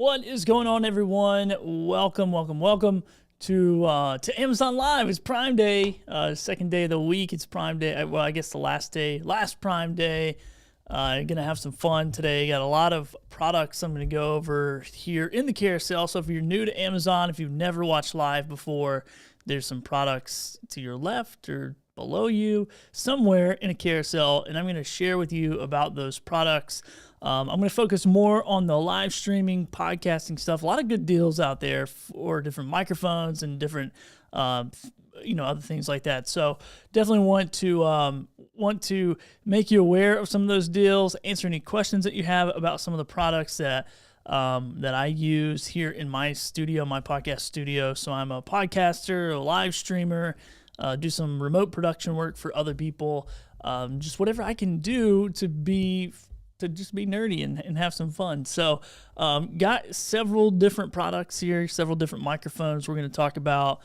What is going on, everyone? Welcome to Amazon Live. It's Prime Day, second day of the week. It's Prime Day. Well, I guess the last Prime Day. Gonna have some fun today. Got a lot of products I'm gonna go over here in the carousel. So if you're new to Amazon, if you've never watched live before, there's some products to your left or below you somewhere in a carousel, and I'm gonna share with you about those products. I'm going to focus more on the live streaming, podcasting stuff. A lot of good deals out there for different microphones and different, other things like that. So definitely want to make you aware of some of those deals, answer any questions that you have about some of the products that I use here in my studio, my podcast studio. So I'm a podcaster, a live streamer, do some remote production work for other people, just whatever I can do to just be nerdy and have some fun. So got several different products here, several different microphones we're going to talk about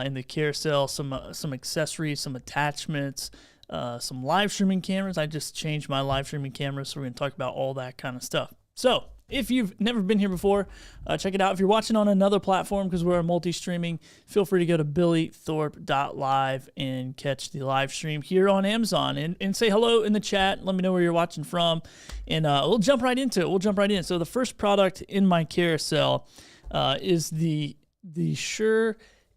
in the carousel, some accessories, some attachments, some live streaming cameras. I just changed my live streaming camera, so we're going to talk about all that kind of stuff. So if you've never been here before, check it out. If you're watching on another platform, because we're multi-streaming, feel free to go to billythorpe.live and catch the live stream here on Amazon and say hello in the chat. Let me know where you're watching from, and we'll jump right into it. So the first product in my carousel is the Shure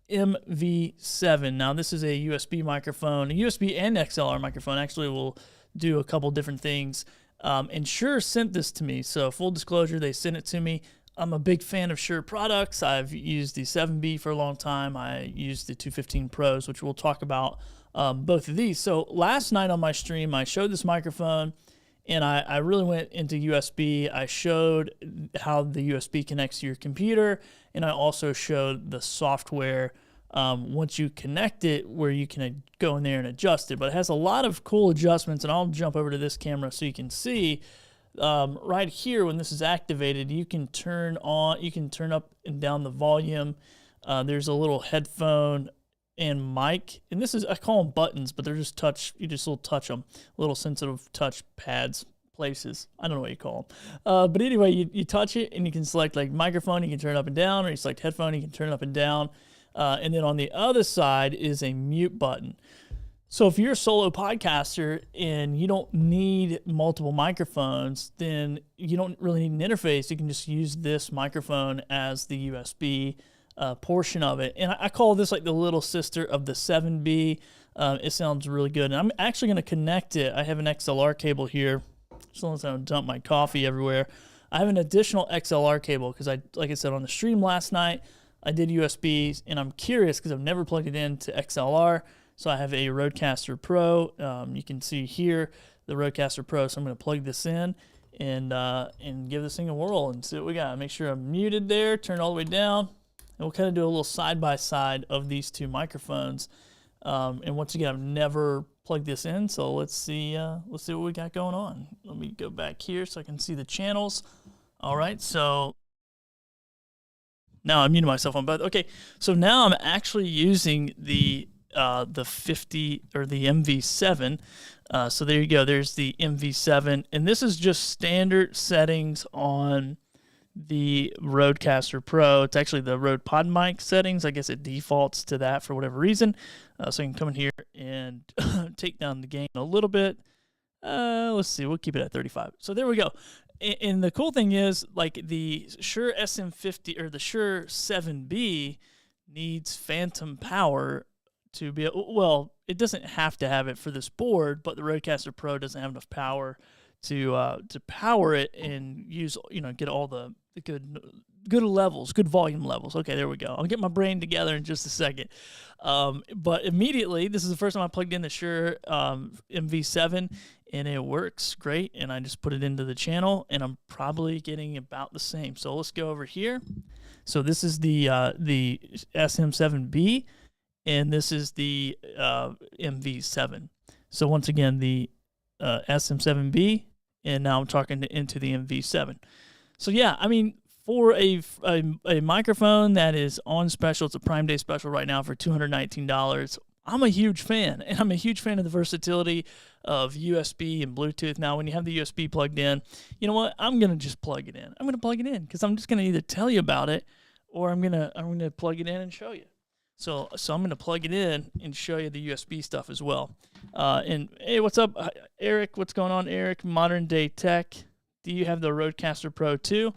Mv7. Now, this is a USB microphone, a USB and XLR microphone. Actually, we'll do a couple different things. And Shure sent this to me, so full disclosure, they sent it to me. I'm a big fan of Shure products. I've used the 7B for a long time. I used the 215 Pros, which we'll talk about both of these. So last night on my stream, I showed this microphone, and I really went into USB. I showed how the USB connects to your computer, and I also showed the software once you connect it, where you can go in there and adjust it. But it has a lot of cool adjustments, and I'll jump over to this camera so you can see. Right here, when this is activated, you can turn up and down the volume. There's a little headphone and mic, and this is, I call them buttons, but they're just you just will touch them, little sensitive touch pads places. I don't know what you call them. But anyway, you touch it and you can select like microphone, you can turn it up and down, or you select headphone, you can turn it up and down. And then on the other side is a mute button. So if you're a solo podcaster and you don't need multiple microphones, then you don't really need an interface. You can just use this microphone as the USB portion of it. And I call this like the little sister of the 7B. It sounds really good. And I'm actually going to connect it. I have an XLR cable here. Just unless I don't dump my coffee everywhere. I have an additional XLR cable because like I said on the stream last night, I did USBs, and I'm curious because I've never plugged it into XLR. So I have a Rodecaster Pro. You can see here the Rodecaster Pro. So I'm going to plug this in and give this thing a whirl and see what we got. Make sure I'm muted there, turn it all the way down, and we'll kind of do a little side-by-side of these two microphones. And once again, I've never plugged this in, so let's see what we got going on. Let me go back here so I can see the channels. All right, so now I'm muting myself on both. Okay, so now I'm actually using the 50 or the Mv7. So there you go. There's the Mv7, and this is just standard settings on the Rodecaster Pro. It's actually the Rode Pod Mic settings. I guess it defaults to that for whatever reason. So you can come in here and take down the gain a little bit. Let's see. We'll keep it at 35. So there we go. And the cool thing is, like the Shure SM50 or the Shure 7B needs phantom power to be, well, it doesn't have to have it for this board, but the Rodecaster Pro doesn't have enough power to power it and use, get all the good levels, good volume levels. Okay, there we go. I'll get my brain together in just a second. But immediately, this is the first time I plugged in the Shure Mv7, and it works great. And I just put it into the channel, and I'm probably getting about the same. So let's go over here. So this is the SM7B, and this is the Mv7. So once again, the SM7B, and now I'm talking into the Mv7. So yeah, I mean, for a microphone that is on special, it's a Prime Day special right now for $219. I'm a huge fan, and I'm a huge fan of the versatility of USB and Bluetooth. Now, when you have the USB plugged in, you know what? I'm gonna just plug it in. I'm gonna plug it in because I'm just gonna either tell you about it, or I'm gonna plug it in and show you. So I'm gonna plug it in and show you the USB stuff as well. And hey, what's up, Eric? What's going on, Eric? Modern Day Tech. Do you have the Rodecaster Pro 2?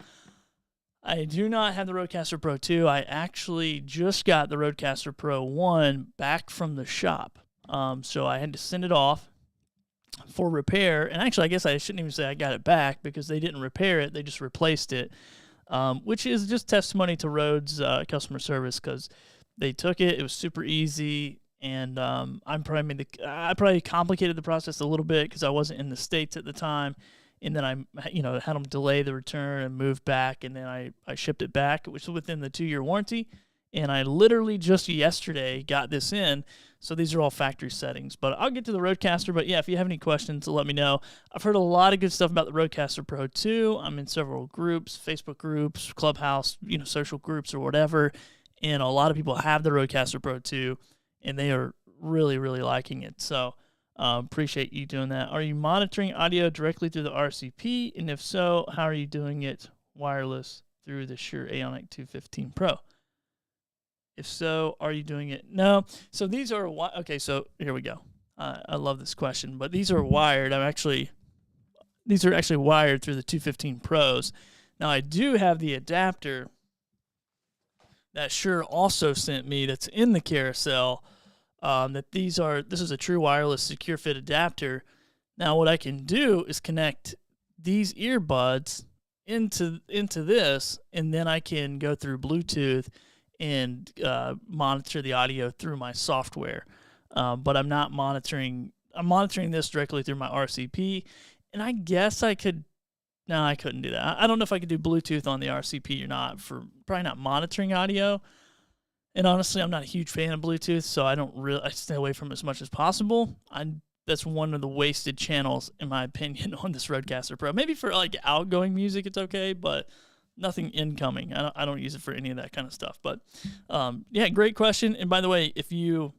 I do not have the Rodecaster Pro 2. I actually just got the Rodecaster Pro 1 back from the shop. So I had to send it off for repair. And actually, I guess I shouldn't even say I got it back because they didn't repair it. They just replaced it, which is just testimony to Rode's customer service because they took it. It was super easy. And I probably complicated the process a little bit because I wasn't in the States at the time. And then I had them delay the return and move back, and then I shipped it back, which was within the 2-year warranty. And I literally just yesterday got this in, so these are all factory settings. But I'll get to the Rodecaster. But yeah, if you have any questions, let me know. I've heard a lot of good stuff about the Rodecaster Pro 2. I'm in several groups, Facebook groups, Clubhouse, social groups or whatever, and a lot of people have the Rodecaster Pro 2, and they are really, really liking it. So appreciate you doing that. Are you monitoring audio directly through the RCP? And if so, how are you doing it wireless through the Shure Aonic 215 Pro? If so, are you doing it? No. So these are, okay, so here we go. I love this question, but these are wired. These are actually wired through the 215 Pros. Now I do have the adapter that Shure also sent me that's in the carousel. This is a true wireless secure fit adapter. Now what I can do is connect these earbuds into this, and then I can go through Bluetooth and monitor the audio through my software. But I'm not monitoring. I'm monitoring this directly through my RCP, and I guess I could. No, I couldn't do that. I don't know if I could do Bluetooth on the RCP or not for probably not monitoring audio. And honestly, I'm not a huge fan of Bluetooth, so I stay away from it as much as possible. That's one of the wasted channels, in my opinion, on this Rodecaster Pro. Maybe for like outgoing music, it's okay, but nothing incoming. I don't use it for any of that kind of stuff. But yeah, great question. And by the way, if you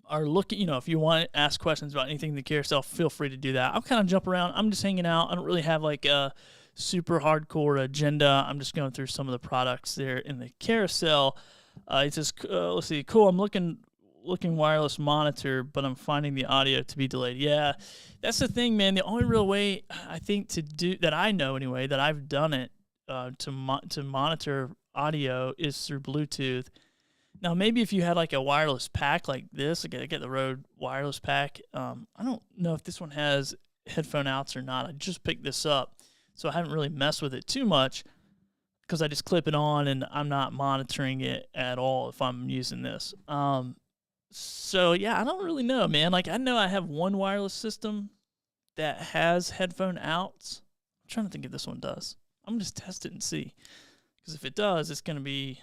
are looking, if you want to ask questions about anything in the carousel, feel free to do that. I'll kind of jump around. I'm just hanging out. I don't really have like a super hardcore agenda. I'm just going through some of the products there in the carousel. It says, let's see, cool. I'm looking wireless monitor, but I'm finding the audio to be delayed. Yeah, that's the thing, man. The only real way I think to do that, I know anyway, that I've done it to monitor audio is through Bluetooth. Now, maybe if you had like a wireless pack like this, I get the Rode wireless pack. I don't know if this one has headphone outs or not. I just picked this up, so I haven't really messed with it too much because I just clip it on and I'm not monitoring it at all if I'm using this. So yeah, I don't really know, man. Like, I know I have one wireless system that has headphone outs. I'm trying to think if this one does. I'm gonna just test it and see, because if it does, it's gonna be,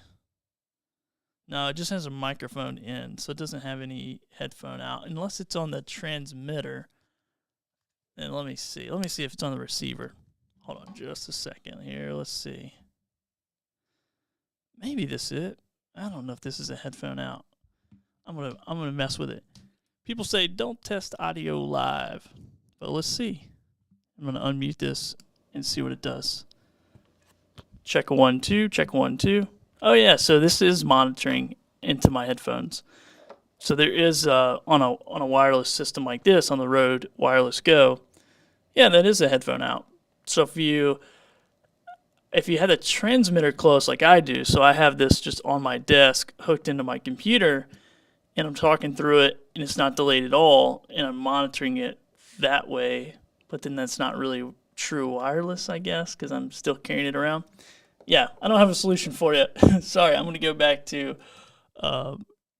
no, it just has a microphone in, so it doesn't have any headphone out unless it's on the transmitter. And let me see if it's on the receiver. Hold on just a second here. Let's see. Maybe this is it. I don't know if this is a headphone out. I'm gonna mess with it. People say don't test audio live, but let's see. I'm gonna unmute this and see what it does. Check 1 2. Check 1 2. Oh yeah, so this is monitoring into my headphones. So there is on a wireless system like this, on the Rode Wireless Go. Yeah, that is a headphone out. So if you had a transmitter close like I do, so I have this just on my desk hooked into my computer, and I'm talking through it, and it's not delayed at all, and I'm monitoring it that way, but then that's not really true wireless, I guess, because I'm still carrying it around. Yeah, I don't have a solution for you. Sorry, I'm going to go back to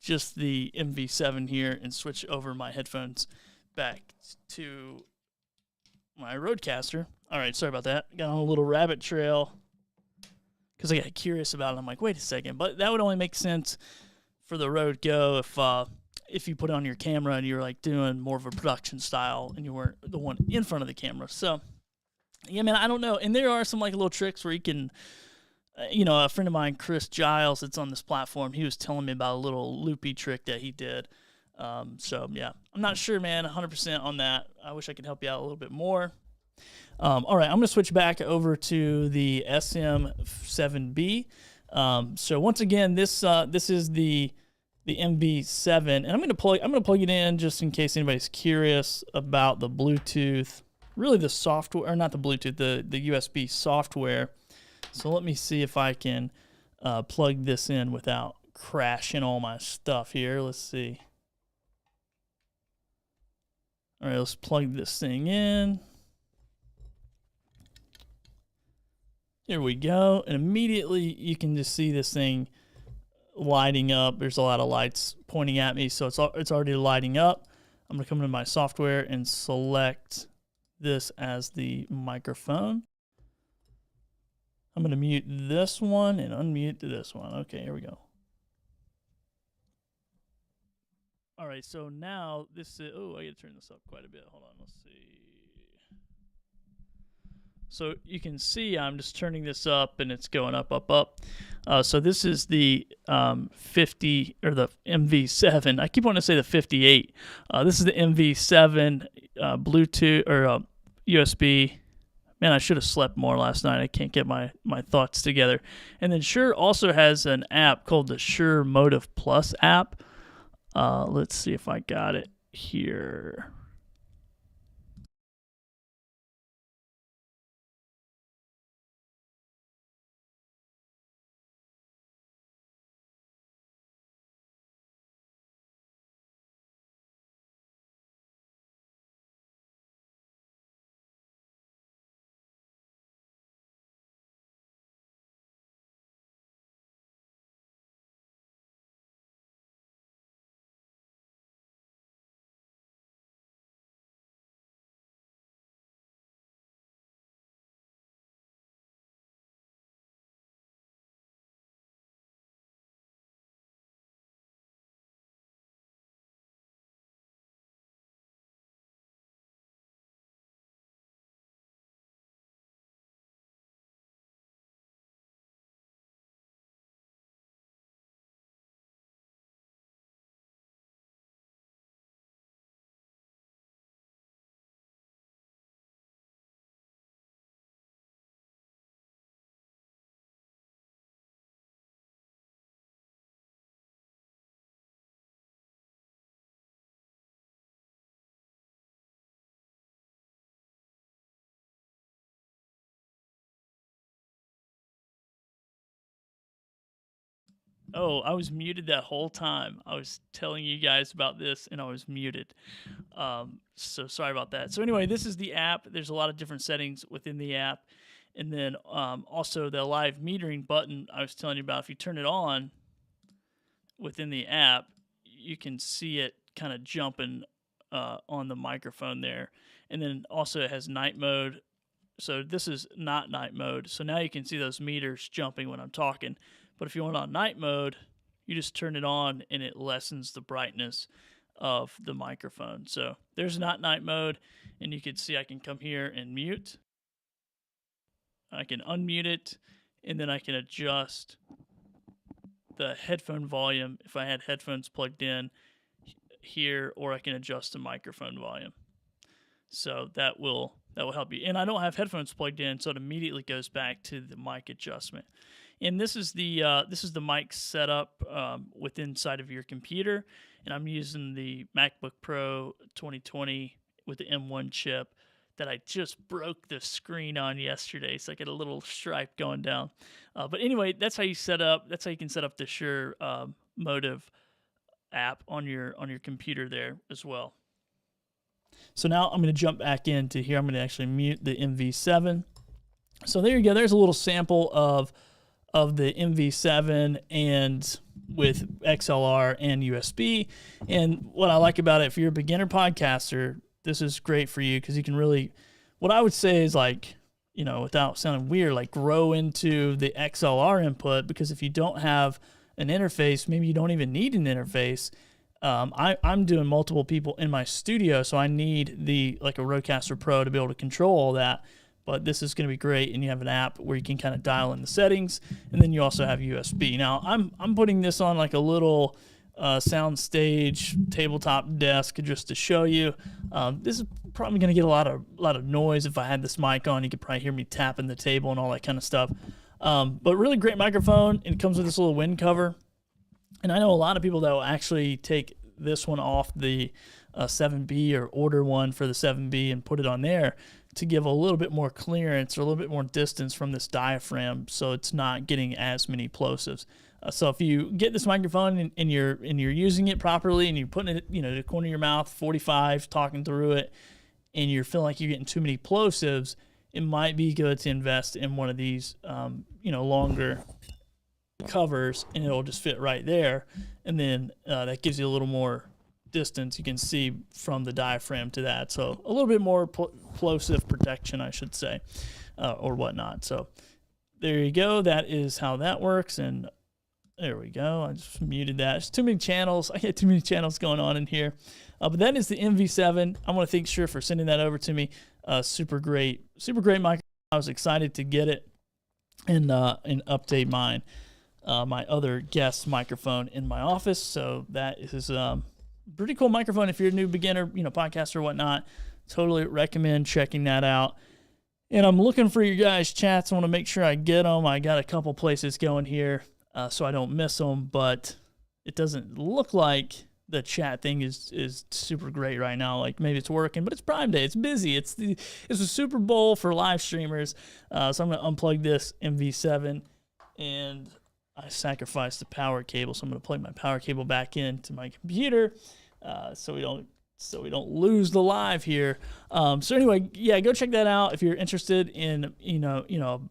just the Mv7 here and switch over my headphones back to my Rodecaster. All right, sorry about that. Got on a little rabbit trail because I got curious about it. I'm like, wait a second, but that would only make sense for the Rode Go if you put it on your camera and you're like doing more of a production style and you weren't the one in front of the camera. So yeah, man, I don't know. And there are some like little tricks where you can, a friend of mine, Chris Giles, that's on this platform, he was telling me about a little loopy trick that he did. So yeah, I'm not sure, man, 100% on that. I wish I could help you out a little bit more. All right, I'm gonna switch back over to the SM7B. So once again, this is the Mv7, and I'm gonna plug it in just in case anybody's curious about the Bluetooth, really the software, or not the Bluetooth, the USB software. So let me see if I can plug this in without crashing all my stuff here. Let's see. All right, let's plug this thing in. Here we go, and immediately you can just see this thing lighting up. There's a lot of lights pointing at me, so it's already lighting up. I'm gonna come into my software and select this as the microphone. I'm gonna mute this one and unmute this one. Okay, here we go. All right, so now this is, oh, I gotta turn this up quite a bit. Hold on, let's see. So you can see I'm just turning this up and it's going up, up, up. So this is the 50 or the Mv7. I keep wanting to say the 58. This is the Mv7 Bluetooth or USB. Man, I should have slept more last night. I can't get my thoughts together. And then Shure also has an app called the Shure Mv7 Plus app. Let's see if I got it here. Oh, I was muted that whole time. I was telling you guys about this and I was muted. So sorry about that. So anyway, this is the app. There's a lot of different settings within the app. And then also the live metering button I was telling you about. If you turn it on within the app, you can see it kind of jumping on the microphone there. And then also it has night mode. So this is not night mode. So now you can see those meters jumping when I'm talking. But if you want on night mode, you just turn it on and it lessens the brightness of the microphone. So there's not night mode, and you can see I can come here and mute. I can unmute it, and then I can adjust the headphone volume if I had headphones plugged in here, or I can adjust the microphone volume. So that will help you. And I don't have headphones plugged in, so it immediately goes back to the mic adjustment. And this is the mic setup within inside of your computer, and I'm using the MacBook Pro 2020 with the M1 chip that I just broke the screen on yesterday, so I get a little stripe going down. But anyway, that's how you set up. That's how you can set up the Shure Motive app on your computer there as well. So now I'm going to jump back into here. I'm going to actually mute the Mv7. So there you go. There's a little sample of the Mv7 and with XLR and USB. And what I like about it, if you're a beginner podcaster, this is great for you because you can really, what I would say is like, you know, without sounding weird, like grow into the XLR input, because if you don't have an interface, maybe you don't even need an interface. I'm doing multiple people in my studio, so I need like a Rodecaster Pro to be able to control all that. But this is going to be great, and you have an app where you can kind of dial in the settings, and then you also have USB. Now, I'm putting this on like a little sound stage tabletop desk just to show you. This is probably going to get a lot of noise if I had this mic on. You could probably hear me tapping the table and all that kind of stuff. But really great microphone, and it comes with this little wind cover. And I know a lot of people that will actually take this one off the 7B or order one for the 7B and put it on there to give a little bit more clearance or a little bit more distance from this diaphragm, so it's not getting as many plosives. So if you get this microphone and you're using it properly and you're putting it, you know, to the corner of your mouth, 45, talking through it, and you're feeling like you're getting too many plosives, it might be good to invest in one of these, you know, longer covers, and it'll just fit right there. And then that gives you a little more distance. You can see from the diaphragm to that, so a little bit more plosive protection, I should say, or whatnot. So there you go. That is how that works. And there we go. I just muted that. There's too many channels. I get too many channels going on in here. But that is the Mv7. I want to thank Shure for sending that over to me. Super great microphone. I was excited to get it and update mine. My other guest microphone in my office. So that is pretty cool microphone if you're a new beginner, you know, podcaster or whatnot. Totally recommend checking that out. And I'm looking for your guys' chats. I want to make sure I get them. I got a couple places going here so I don't miss them, but it doesn't look like the chat thing is super great right now. Like maybe it's working, but it's Prime Day. It's busy. It's a Super Bowl for live streamers. So I'm going to unplug this Mv7, and I sacrificed the power cable, so I'm going to plug my power cable back into my computer, so we don't lose the live here. So anyway, yeah, go check that out if you're interested in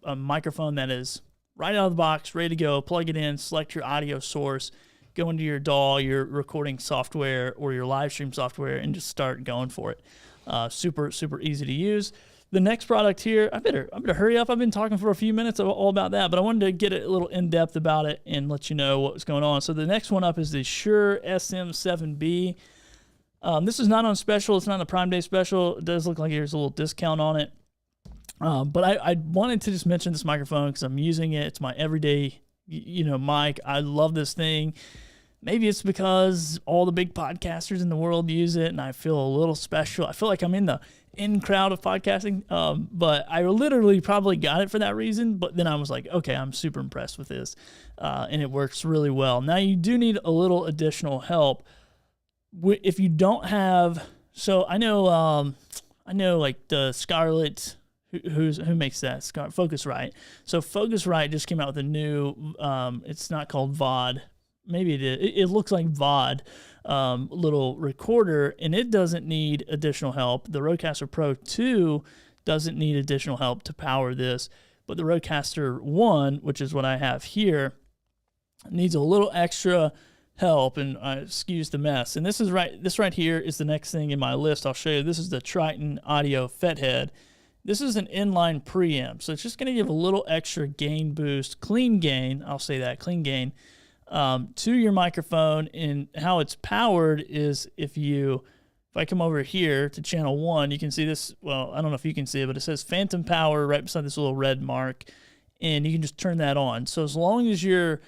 a microphone that is right out of the box, ready to go. Plug it in, select your audio source, go into your DAW, your recording software, or your live stream software, and just start going for it. Super easy to use. The next product here, I better hurry up. I've been talking for a few minutes all about that, but I wanted to get a little in-depth about it and let you know what was going on. So the next one up is the Shure SM7B. This is not on special. It's not a Prime Day special. It does look like there's a little discount on it. But I wanted to just mention this microphone because I'm using it. It's my everyday, mic. I love this thing. Maybe it's because all the big podcasters in the world use it, and I feel a little special. I feel like I'm in the crowd of podcasting, but I literally probably got it for that reason. But then I was like, okay, I'm super impressed with this, and it works really well. Now you do need a little additional help if you don't have. So I know like the Scarlett. Who makes that? Focusrite. So Focusrite just came out with a new. It's not called VOD, maybe it looks like VOD little recorder, and it doesn't need additional help. The Rodecaster Pro 2 doesn't need additional help to power this, but the Rodecaster 1, which is what I have here, needs a little extra help, and excuse the mess. And this right here is the next thing in my list. I'll show you. This is the Triton Audio FET head. This is an inline preamp, so it's just going to give a little extra gain boost, clean gain, I'll say that, clean gain, to your microphone. And how it's powered is if I come over here to channel 1, you can see this, well, I don't know if you can see it, but it says phantom power right beside this little red mark, and you can just turn that on. So as long as your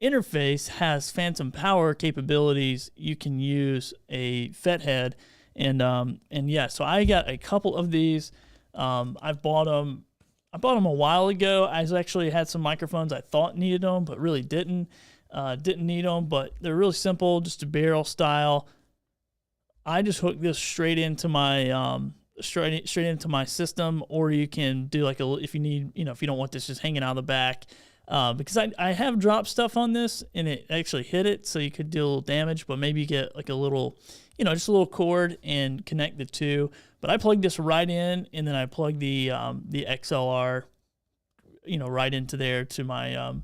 interface has phantom power capabilities, you can use a FET head. And yeah, so I got a couple of these. I bought them a while ago. I actually had some microphones I thought needed them, but really didn't need them. But they're really simple, just a barrel style. I just hook this straight into my straight into my system, or you can do like if you need, if you don't want this just hanging out of the back, because I have dropped stuff on this and it actually hit it, so you could do a little damage. But maybe you get like a little, just a little cord and connect the two. But I plug this right in, and then I plug the XLR, right into there to my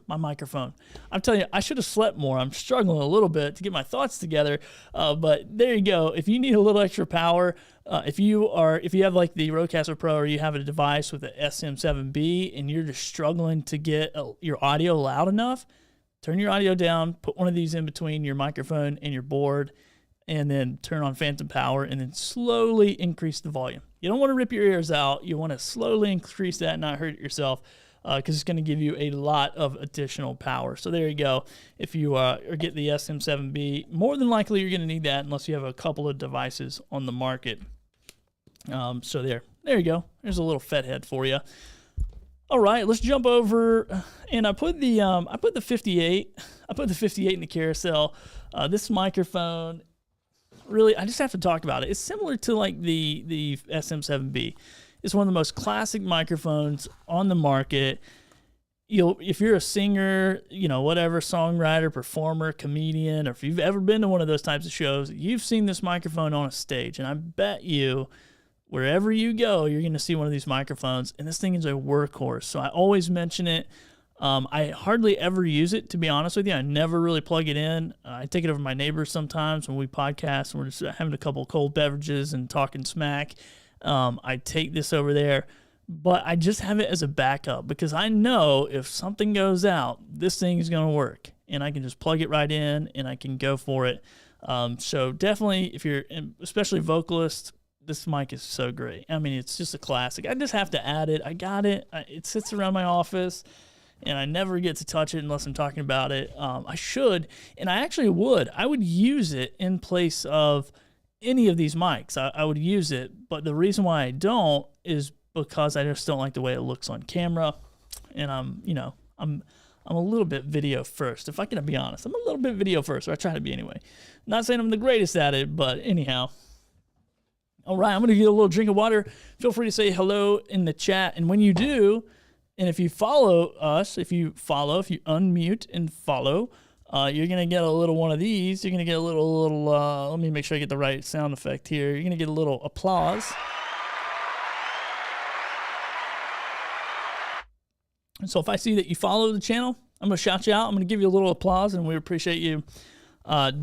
my microphone. I'm telling you, I should have slept more. I'm struggling a little bit to get my thoughts together. But there you go. If you need a little extra power, if you have like the Rodecaster Pro, or you have a device with an SM7B and you're just struggling to get your audio loud enough, turn your audio down, put one of these in between your microphone and your board, and then turn on phantom power, and then slowly increase the volume. You don't want to rip your ears out. You want to slowly increase that and not hurt yourself, because it's going to give you a lot of additional power. So there you go. If you get the SM7B, more than likely you're going to need that unless you have a couple of devices on the market. So there you go. There's a little FET head for you. All right, let's jump over, and I put the 58 in the carousel. This microphone, really, I just have to talk about it. It's similar to like the SM7B. It's one of the most classic microphones on the market. If you're a singer, whatever, songwriter, performer, comedian, or if you've ever been to one of those types of shows, you've seen this microphone on a stage. And I bet you, wherever you go, you're going to see one of these microphones. And this thing is a workhorse. So I always mention it. I hardly ever use it, to be honest with you. I never really plug it in. I take it over to my neighbors sometimes when we podcast and we're just having a couple of cold beverages and talking smack. I take this over there, but I just have it as a backup, because I know if something goes out, this thing is going to work, and I can just plug it right in and I can go for it. So definitely, if you're, especially vocalist, this mic is so great. I mean, it's just a classic. I just have to add it. I got it. It sits around my office, and I never get to touch it unless I'm talking about it. I should, and I actually would. I would use it in place of any of these mics. I would use it, but the reason why I don't is because I just don't like the way it looks on camera, and I'm a little bit video first. If I can be honest, I'm a little bit video first, or I try to be anyway. Not saying I'm the greatest at it, but anyhow. All right, I'm gonna get a little drink of water. Feel free to say hello in the chat, and when you do, and if you follow us, if you unmute and follow, you're going to get a little one of these. You're going to get a little, let me make sure I get the right sound effect here. You're going to get a little applause. And so if I see that you follow the channel, I'm going to shout you out. I'm going to give you a little applause, and we appreciate you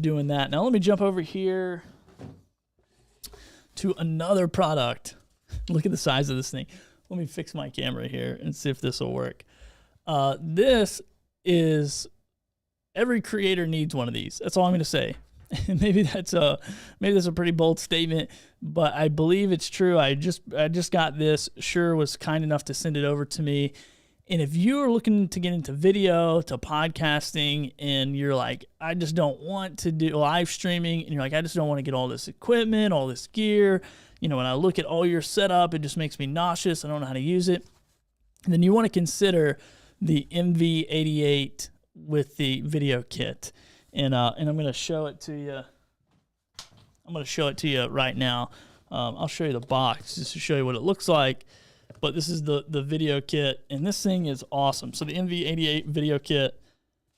doing that. Now let me jump over here to another product. Look at the size of this thing. Let me fix my camera here and see if this will work. This is, every creator needs one of these. That's all I'm going to say. maybe that's a pretty bold statement, but I believe it's true. I just got this. Shure was kind enough to send it over to me. And if you are looking to get into video, to podcasting, and you're like, I just don't want to do live streaming, and you're like, I just don't want to get all this equipment, all this gear. When I look at all your setup, it just makes me nauseous. I don't know how to use it. And then you want to consider the Mv88 with the video kit. And I'm going to show it to you. I'm going to show it to you right now. I'll show you the box just to show you what it looks like. But this is the video kit, and this thing is awesome. So the Mv88 video kit,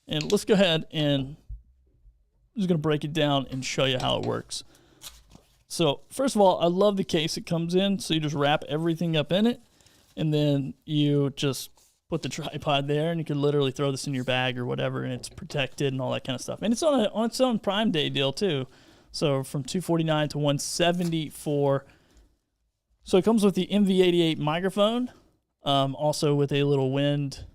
And let's go ahead and I'm just going to break it down and show you how it works. So first of all, I love the case it comes in. So you just wrap everything up in it, and then you just put the tripod there, and you can literally throw this in your bag or whatever, and it's protected and all that kind of stuff. And it's on its own Prime Day deal too. So from $249 to $174. So it comes with the Mv88 microphone, also with a little wind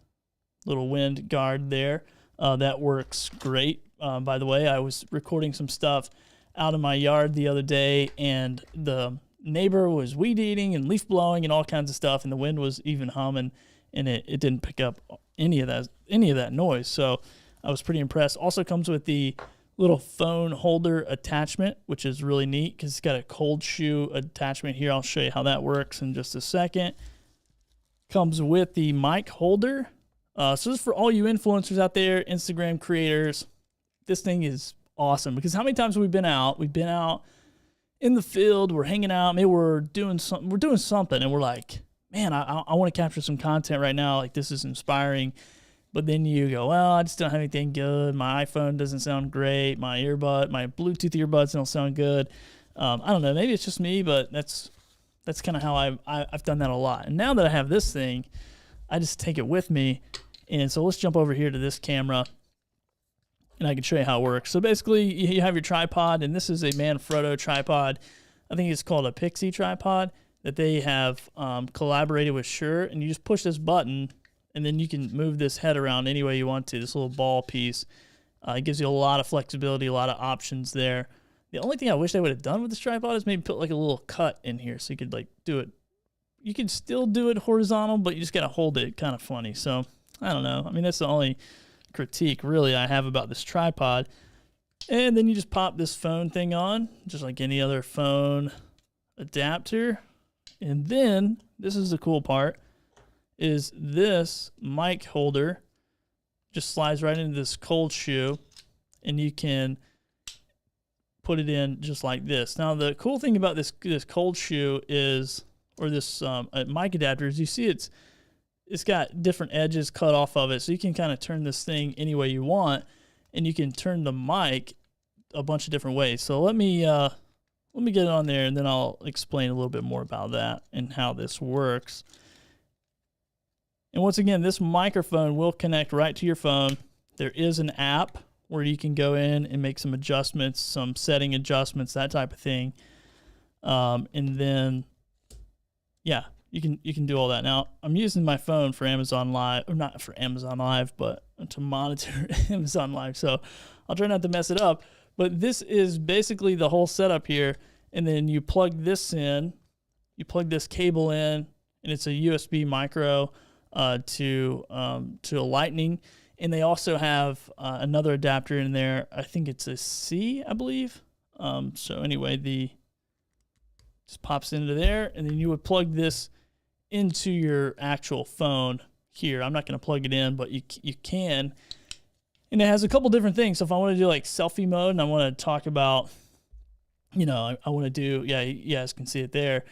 guard there. That works great. By the way, I was recording some stuff out in my yard the other day, and the neighbor was weed eating and leaf blowing and all kinds of stuff, and the wind was even humming, and it didn't pick up any of that noise. So I was pretty impressed. Also comes with the little phone holder attachment, which is really neat because it's got a cold shoe attachment here. I'll show you how that works in just a second. Comes with the mic holder. So this is for all you influencers out there, Instagram creators. This thing is awesome because how many times have we been out? We've been out in the field, we're hanging out, maybe we're doing something, and we're like, man, I want to capture some content right now. Like, this is inspiring. But then you go, well, I just don't have anything good. My iPhone doesn't sound great. My Bluetooth earbuds don't sound good. I don't know. Maybe it's just me, but that's kind of how I've done that a lot. And now that I have this thing, I just take it with me. And so let's jump over here to this camera, and I can show you how it works. So basically, you have your tripod, and this is a Manfrotto tripod. I think it's called a Pixie tripod that they have collaborated with Shure, and you just push this button, and then you can move this head around any way you want to, this little ball piece. It gives you a lot of flexibility, a lot of options there. The only thing I wish they would have done with this tripod is maybe put like a little cut in here so you could like do it. You could still do it horizontal, but you just got to hold it kind of funny. So I don't know. I mean, that's the only critique really I have about this tripod. And then you just pop this phone thing on, just like any other phone adapter. And then, this is the cool part, is this mic holder just slides right into this cold shoe, and you can put it in just like this. Now, the cool thing about this cold shoe is, or this mic adapter, is you see it's got different edges cut off of it, so you can kind of turn this thing any way you want, and you can turn the mic a bunch of different ways. So let me get it on there, and then I'll explain a little bit more about that and how this works. And once again, this microphone will connect right to your phone. There is an app where you can go in and make some adjustments, some setting adjustments, that type of thing. And then, yeah, you can do all that. Now, I'm using my phone for Amazon Live, or not for Amazon Live, but to monitor Amazon Live. So I'll try not to mess it up. But this is basically the whole setup here. And then you plug this in, you plug this cable in, and it's a USB micro to a Lightning. And they also have another adapter in there. I think it's a C, I believe. So anyway, just pops into there, and then you would plug this into your actual phone here. I'm not going to plug it in, but you can. And it has a couple different things. So if I want to do like selfie mode, and I want to talk about, I want to do, you guys can see it there.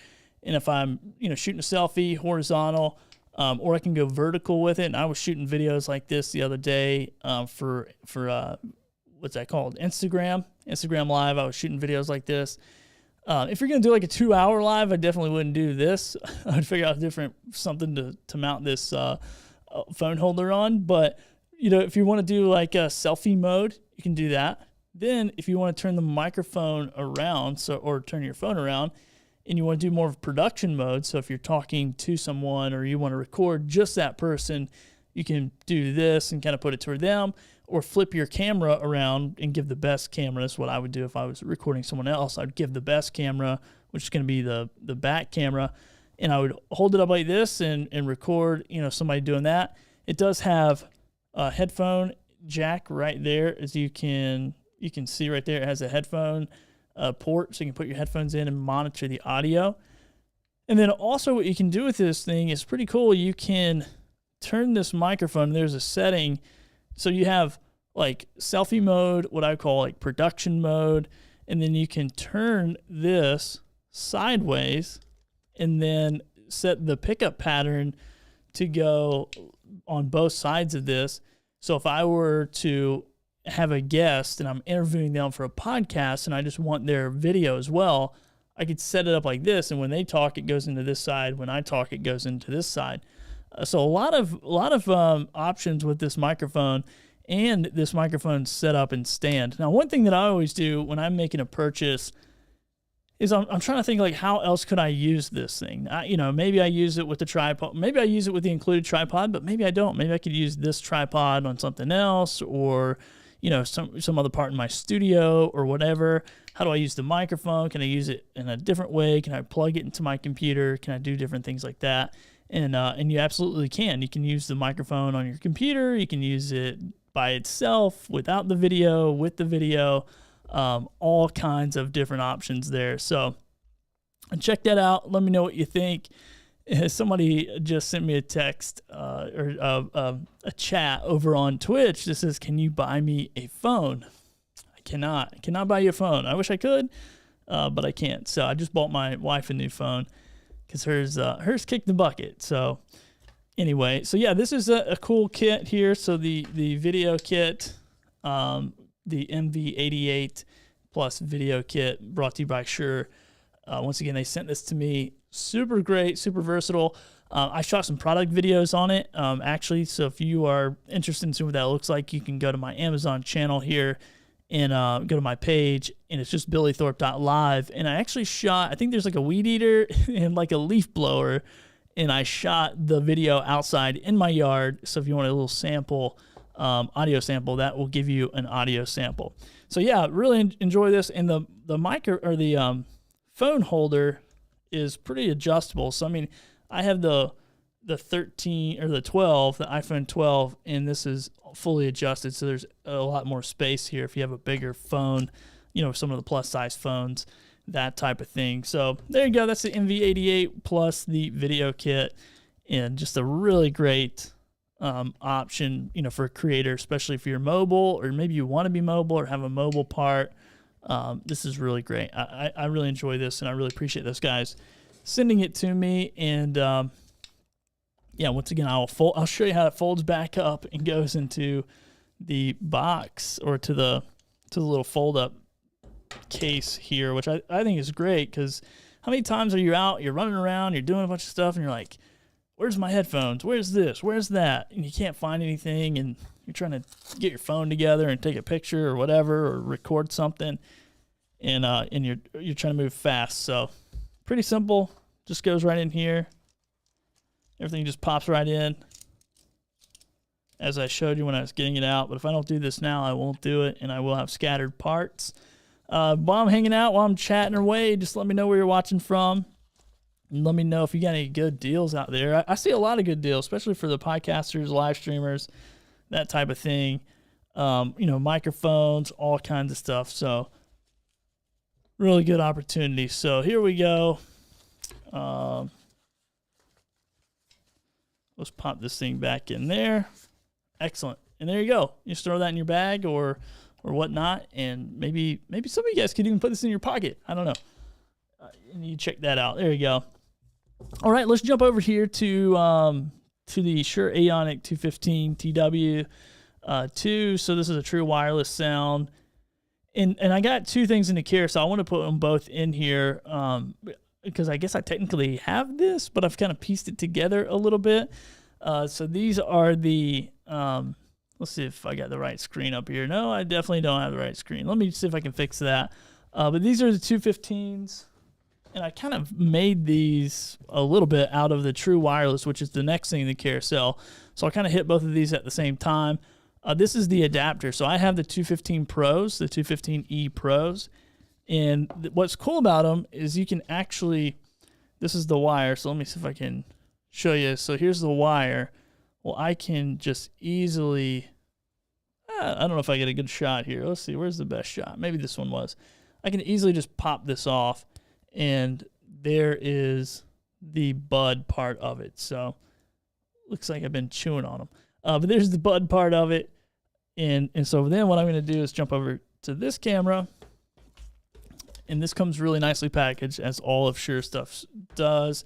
And if I'm, shooting a selfie horizontal, or I can go vertical with it. And I was shooting videos like this the other day for what's that called? Instagram Live. I was shooting videos like this. If you're going to do like a 2-hour live, I definitely wouldn't do this. I would figure out something to mount this phone holder on. But, if you want to do like a selfie mode, you can do that. Then if you want to turn the microphone around, or turn your phone around, and you want to do more of production mode, so if you're talking to someone or you want to record just that person, you can do this and kind of put it toward them, or flip your camera around and give the best camera. That's what I would do if I was recording someone else. I'd give the best camera, which is going to be the back camera, and I would hold it up like this and record, somebody doing that. It does have a headphone jack right there, as you can see right there. It has a headphone port, so you can put your headphones in and monitor the audio. And then also what you can do with this thing is pretty cool. You can turn this microphone. There's a setting. So you have like selfie mode, what I call like production mode, and then you can turn this sideways and then set the pickup pattern to go on both sides of this. So if I were to have a guest and I'm interviewing them for a podcast and I just want their video as well, I could set it up like this, and when they talk, it goes into this side. When I talk, it goes into this side. So a lot of options with this microphone and this microphone setup and stand. Now, one thing that I always do when I'm making a purchase is I'm trying to think, like, how else could I use this thing? Maybe I use it with the tripod. Maybe I use it with the included tripod, but maybe I don't. Maybe I could use this tripod on something else, or some other part in my studio or whatever. How do I use the microphone? Can I use it in a different way? Can I plug it into my computer? Can I do different things like that? And you absolutely can. You can use the microphone on your computer. You can use it by itself, without the video, with the video. All kinds of different options there. So check that out. Let me know what you think. Somebody just sent me a text or a chat over on Twitch that says, "Can you buy me a phone?" I cannot buy you a phone. I wish I could, but I can't. So I just bought my wife a new phone because hers kicked the bucket. So anyway, so yeah, this is a cool kit here. So the video kit, the Mv88 Plus Video Kit, brought to you by Shure. Once again, they sent this to me. Super great, super versatile. I shot some product videos on it, actually. So if you are interested in seeing what that looks like, you can go to my Amazon channel here and go to my page, and it's just billythorpe.live. And I actually shot, I think there's like a weed eater and like a leaf blower, and I shot the video outside in my yard. So if you want a little sample, audio sample, that will give you an audio sample. So yeah, really enjoy this. And the mic or the phone holder is pretty adjustable. So I mean, I have the 13 or the 12, the iPhone 12, and this is fully adjusted. So there's a lot more space here if you have a bigger phone, some of the plus size phones, that type of thing. So there you go. That's the Mv88 plus the video kit, and just a really great option, for a creator, especially if you're mobile, or maybe you want to be mobile or have a mobile part. This is really great. I really enjoy this, and I really appreciate those guys sending it to me. And yeah, once again, I'll show you how it folds back up and goes into the box, or to the little fold up case here, which I think is great, because how many times are you out, you're running around, you're doing a bunch of stuff, and you're like, where's my headphones? Where's this? Where's that? And you can't find anything, and you're trying to get your phone together and take a picture or whatever, or record something, and you're trying to move fast. So pretty simple. Just goes right in here. Everything just pops right in, as I showed you when I was getting it out. But if I don't do this now, I won't do it, and I will have scattered parts. While I'm hanging out, while I'm chatting away, just let me know where you're watching from. And let me know if you got any good deals out there. I see a lot of good deals, especially for the podcasters, live streamers, that type of thing. Microphones, all kinds of stuff. So really good opportunity. So here we go. Let's pop this thing back in there. Excellent. And there you go. You just throw that in your bag or whatnot, and maybe some of you guys could even put this in your pocket. I don't know. And you check that out. There you go. All right, let's jump over here to the Shure Aonic 215 TW2. So this is a true wireless sound, and I got two things in the care, so I want to put them both in here because I guess I technically have this, but I've kind of pieced it together a little bit. So these are the let's see if I got the right screen up here. No, I definitely don't have the right screen. Let me see if I can fix that. But these are the 215s. And I kind of made these a little bit out of the true wireless, which is the next thing in the carousel. So I kind of hit both of these at the same time. This is the adapter. So I have the 215 Pros, the 215E Pros. And what's cool about them is you can actually, this is the wire. So let me see if I can show you. So here's the wire. Well, I can just easily, I don't know if I get a good shot here. Let's see, where's the best shot? Maybe this one was. I can easily just pop this off, and there is the bud part of it. So looks like I've been chewing on them. But there's the bud part of it. And so then what I'm going to do is jump over to this camera. And this comes really nicely packaged, as all of Shure stuff does.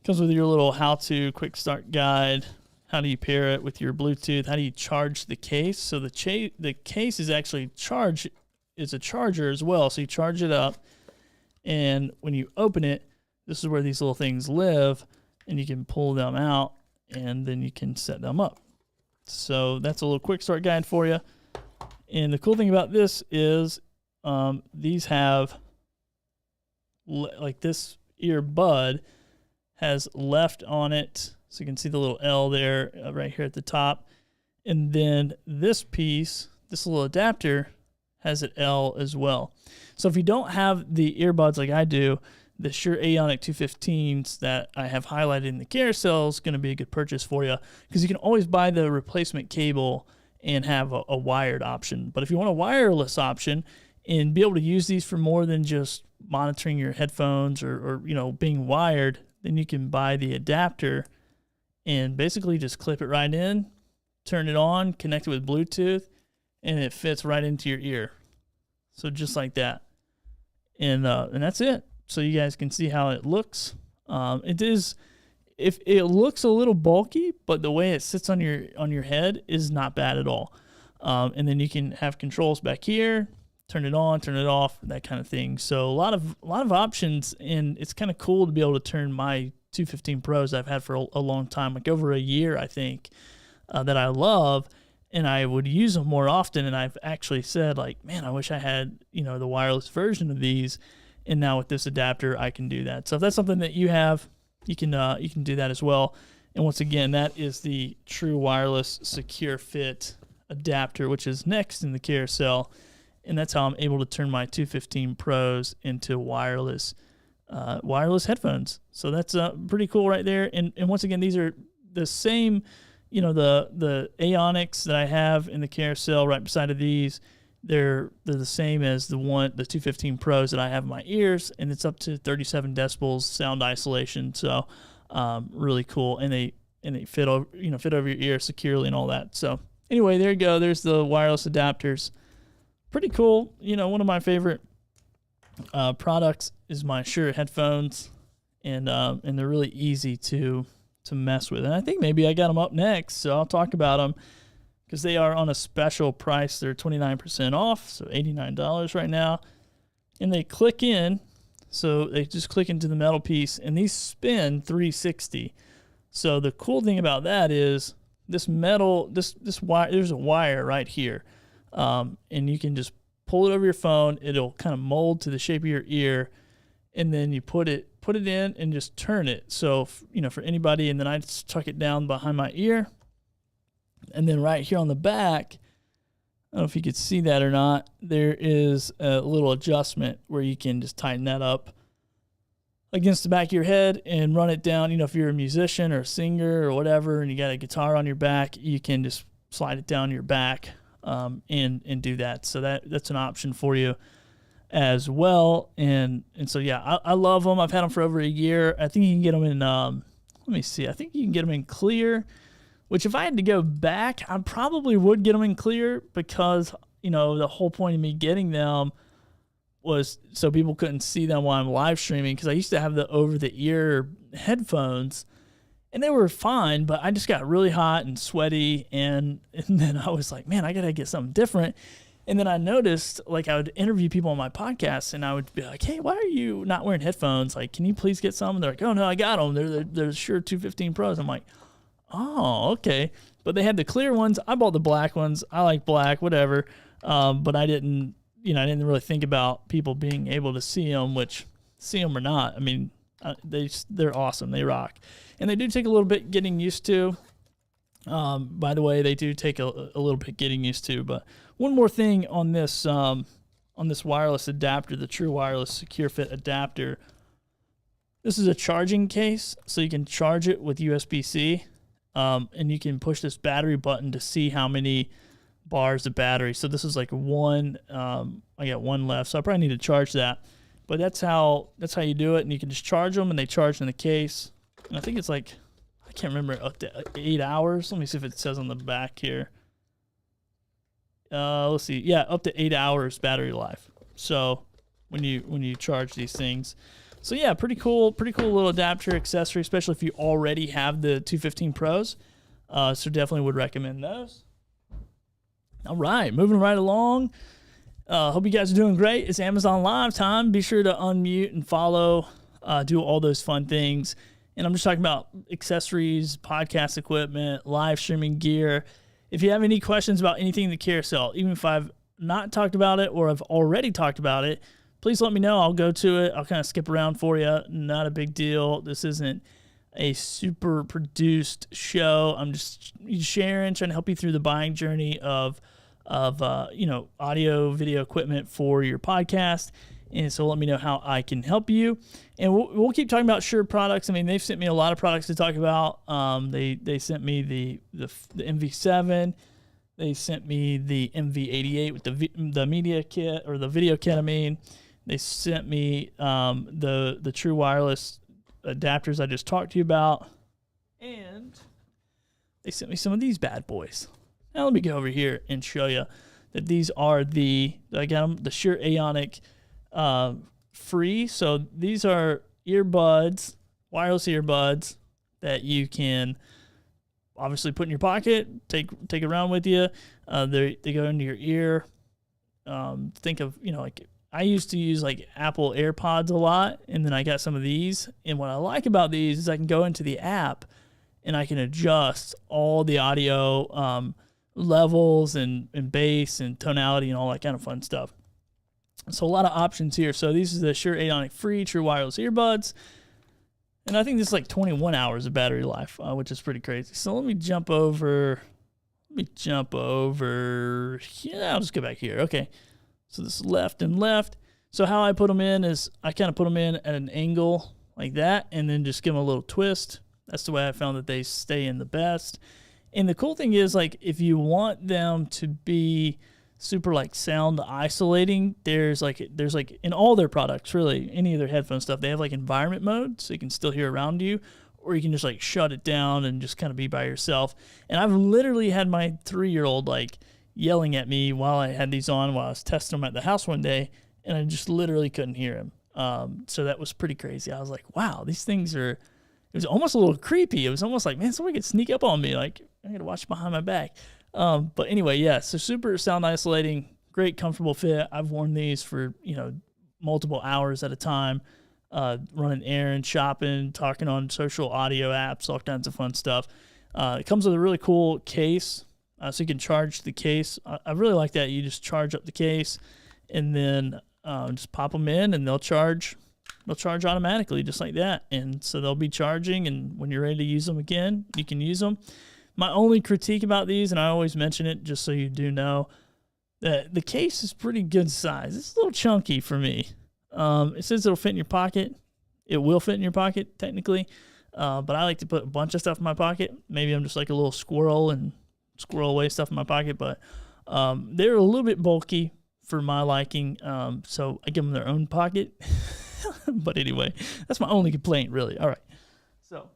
Comes with your little how-to quick start guide. how do you pair it with your Bluetooth? How do you charge the case? So the case is actually it's a charger as well. So you charge it up, and when you open it, this is where these little things live, and you can pull them out, and then you can set them up. So that's a little quick start guide for you. And the cool thing about this is these have, like this earbud has left on it. So you can see the little L there right here at the top. And then this piece, this little adapter, has an L as well. So if you don't have the earbuds like I do, the Shure Aonic 215s that I have highlighted in the carousel is going to be a good purchase for you, because you can always buy the replacement cable and have a wired option. But if you want a wireless option and be able to use these for more than just monitoring your headphones or you know, being wired, then you can buy the adapter and basically just clip it right in, turn it on, connect it with Bluetooth, and it fits right into your ear. So just like that. And that's it. So you guys can see how it looks. If it looks a little bulky, but the way it sits on your head is not bad at all. And then you can have controls back here, turn it on, turn it off, that kind of thing. So a lot of options, and it's kind of cool to be able to turn my 215 Pros I've had for a long time, like over a year, I think, that I love, and I would use them more often. And I've actually said, like, man, I wish I had, you know, the wireless version of these. And now with this adapter, I can do that. So if that's something that you have, you can do that as well. And once again, that is the True Wireless Secure Fit adapter, which is next in the carousel. And that's how I'm able to turn my 215 Pros into wireless headphones. So that's pretty cool right there. And once again, these are the same, you know, the Aonics that I have in the carousel right beside of these. They're the same as the 215 Pros that I have in my ears, and it's up to 37 decibels sound isolation. So really cool, and they fit over your ear securely and all that. So anyway, there you go. There's the wireless adapters. Pretty cool. You know, one of my favorite products is my Shure headphones, and they're really easy to mess with. And I think maybe I got them up next, so I'll talk about them, because they are on a special price. They're 29% off, so $89 right now. And they click in, so they just click into the metal piece, and these spin 360. So the cool thing about that is this metal, this wire, there's a wire right here, and you can just pull it over your phone. It'll kind of mold to the shape of your ear, and then you put it in and just turn it. So you know, for anybody, and then I just tuck it down behind my ear. And then right here on the back, I don't know if you could see that or not, there is a little adjustment where you can just tighten that up against the back of your head and run it down. You know, if you're a musician or a singer or whatever, and you got a guitar on your back, you can just slide it down your back and do that. So that's an option for you as well. And so, yeah, I love them. I've had them for over a year. I think you can get them in, let me see, I think you can get them in clear. Which, if I had to go back, I probably would get them in clear, because, you know, the whole point of me getting them was so people couldn't see them while I'm live streaming, because I used to have the over-the-ear headphones, and they were fine, but I just got really hot and sweaty, and then I was like, man, I got to get something different. And then I noticed, like, I would interview people on my podcast, and I would be like, hey, why are you not wearing headphones? Like, can you please get some? And they're like, oh, no, I got them. They're Shure 215 Pros. I'm like, oh, okay. But they had the clear ones. I bought the black ones. I like black, whatever. But I didn't really think about people being able to see them, which, see them or not, I mean, they're awesome. They rock. And they do take a little bit getting used to. By the way, they do take a little bit getting used to. But one more thing on this wireless adapter, the True Wireless Secure Fit adapter. This is a charging case, so you can charge it with USB-C. And you can push this battery button to see how many bars of battery. So this is like one. I got one left, so I probably need to charge that. But that's how you do it, and you can just charge them, and they charge in the case. And I think it's like, I can't remember, up to 8 hours. Let me see if it says on the back here. Let's see. Yeah, up to 8 hours battery life. So when you charge these things. So yeah, pretty cool little adapter accessory, especially if you already have the 215 Pros. So definitely would recommend those. All right, moving right along. Hope you guys are doing great. It's Amazon Live time. Be sure to unmute and follow, do all those fun things. And I'm just talking about accessories, podcast equipment, live streaming gear. If you have any questions about anything in the carousel, even if I've not talked about it or I've already talked about it, please let me know. I'll go to it. I'll kind of skip around for you. Not a big deal. This isn't a super produced show. I'm just sharing, trying to help you through the buying journey of audio, video equipment for your podcast. And so let me know how I can help you. And we'll keep talking about Shure products. I mean, they've sent me a lot of products to talk about. They sent me the Mv7. They sent me the Mv88 with the media kit, or the video kit, I mean. They sent me the true wireless adapters I just talked to you about. And they sent me some of these bad boys. Now let me go over here and show you that these are I got them, the Shure Aonic free. So these are earbuds, wireless earbuds that you can obviously put in your pocket, take around with you. They go into your ear. Think of, like I used to use like Apple AirPods a lot, and then I got some of these. And what I like about these is I can go into the app and I can adjust all the audio levels and bass and tonality and all that kind of fun stuff. So a lot of options here. So these are the Shure Aonic free true wireless earbuds. And I think this is like 21 hours of battery life, which is pretty crazy. So let me jump over. Yeah, I'll just go back here. Okay. So this is left and left. So how I put them in is I kind of put them in at an angle like that and then just give them a little twist. That's the way I found that they stay in the best. And the cool thing is, like, if you want them to be super like sound isolating, there's like in all their products, really, any of their headphone stuff, they have like environment mode, so you can still hear around you, or you can just like shut it down and just kind of be by yourself. And I've literally had my 3-year-old like yelling at me while I had these on while I was testing them at the house one day, and I just literally couldn't hear him. So that was pretty crazy. I was like, wow, these things are, it was almost a little creepy. It was almost like, man, somebody could sneak up on me. Like, I got to watch behind my back. But anyway, yeah, so super sound isolating, great comfortable fit. I've worn these for, multiple hours at a time, running errands, shopping, talking on social audio apps, all kinds of fun stuff. It comes with a really cool case, so you can charge the case. I really like that. You just charge up the case and then just pop them in, and they'll charge automatically just like that. And so they'll be charging, and when you're ready to use them again, you can use them. My only critique about these, and I always mention it just so you do know, that the case is pretty good size. It's a little chunky for me. It says it'll fit in your pocket. It will fit in your pocket, technically. But I like to put a bunch of stuff in my pocket. Maybe I'm just like a little squirrel and squirrel away stuff in my pocket. But they're a little bit bulky for my liking. So I give them their own pocket. But anyway, that's my only complaint, really. All right. So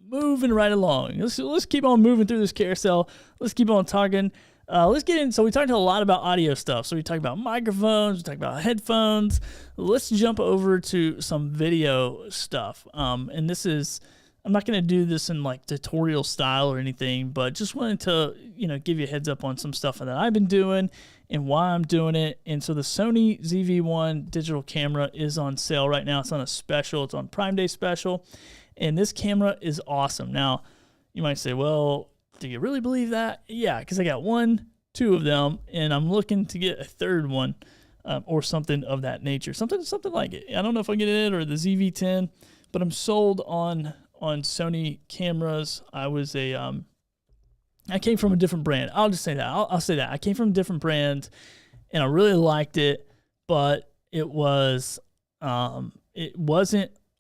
moving right along. Let's keep on moving through this carousel. Let's keep on talking. Let's get in. So we talked a lot about audio stuff. So we talked about microphones. We talked about headphones. Let's jump over to some video stuff. And this is, I'm not going to do this in like tutorial style or anything, but just wanted to, give you a heads up on some stuff that I've been doing and why I'm doing it. And so the Sony ZV-1 digital camera is on sale right now. It's on a special. It's on Prime Day special. And this camera is awesome. Now, you might say, well, do you really believe that? Yeah, because I got 2 of them, and I'm looking to get a third one or something of that nature. Something like it. I don't know if I get it or the ZV-10, but I'm sold on Sony cameras. I came from a different brand. I'll just say that. I'll say that. I came from a different brand, and I really liked it, but it wasn't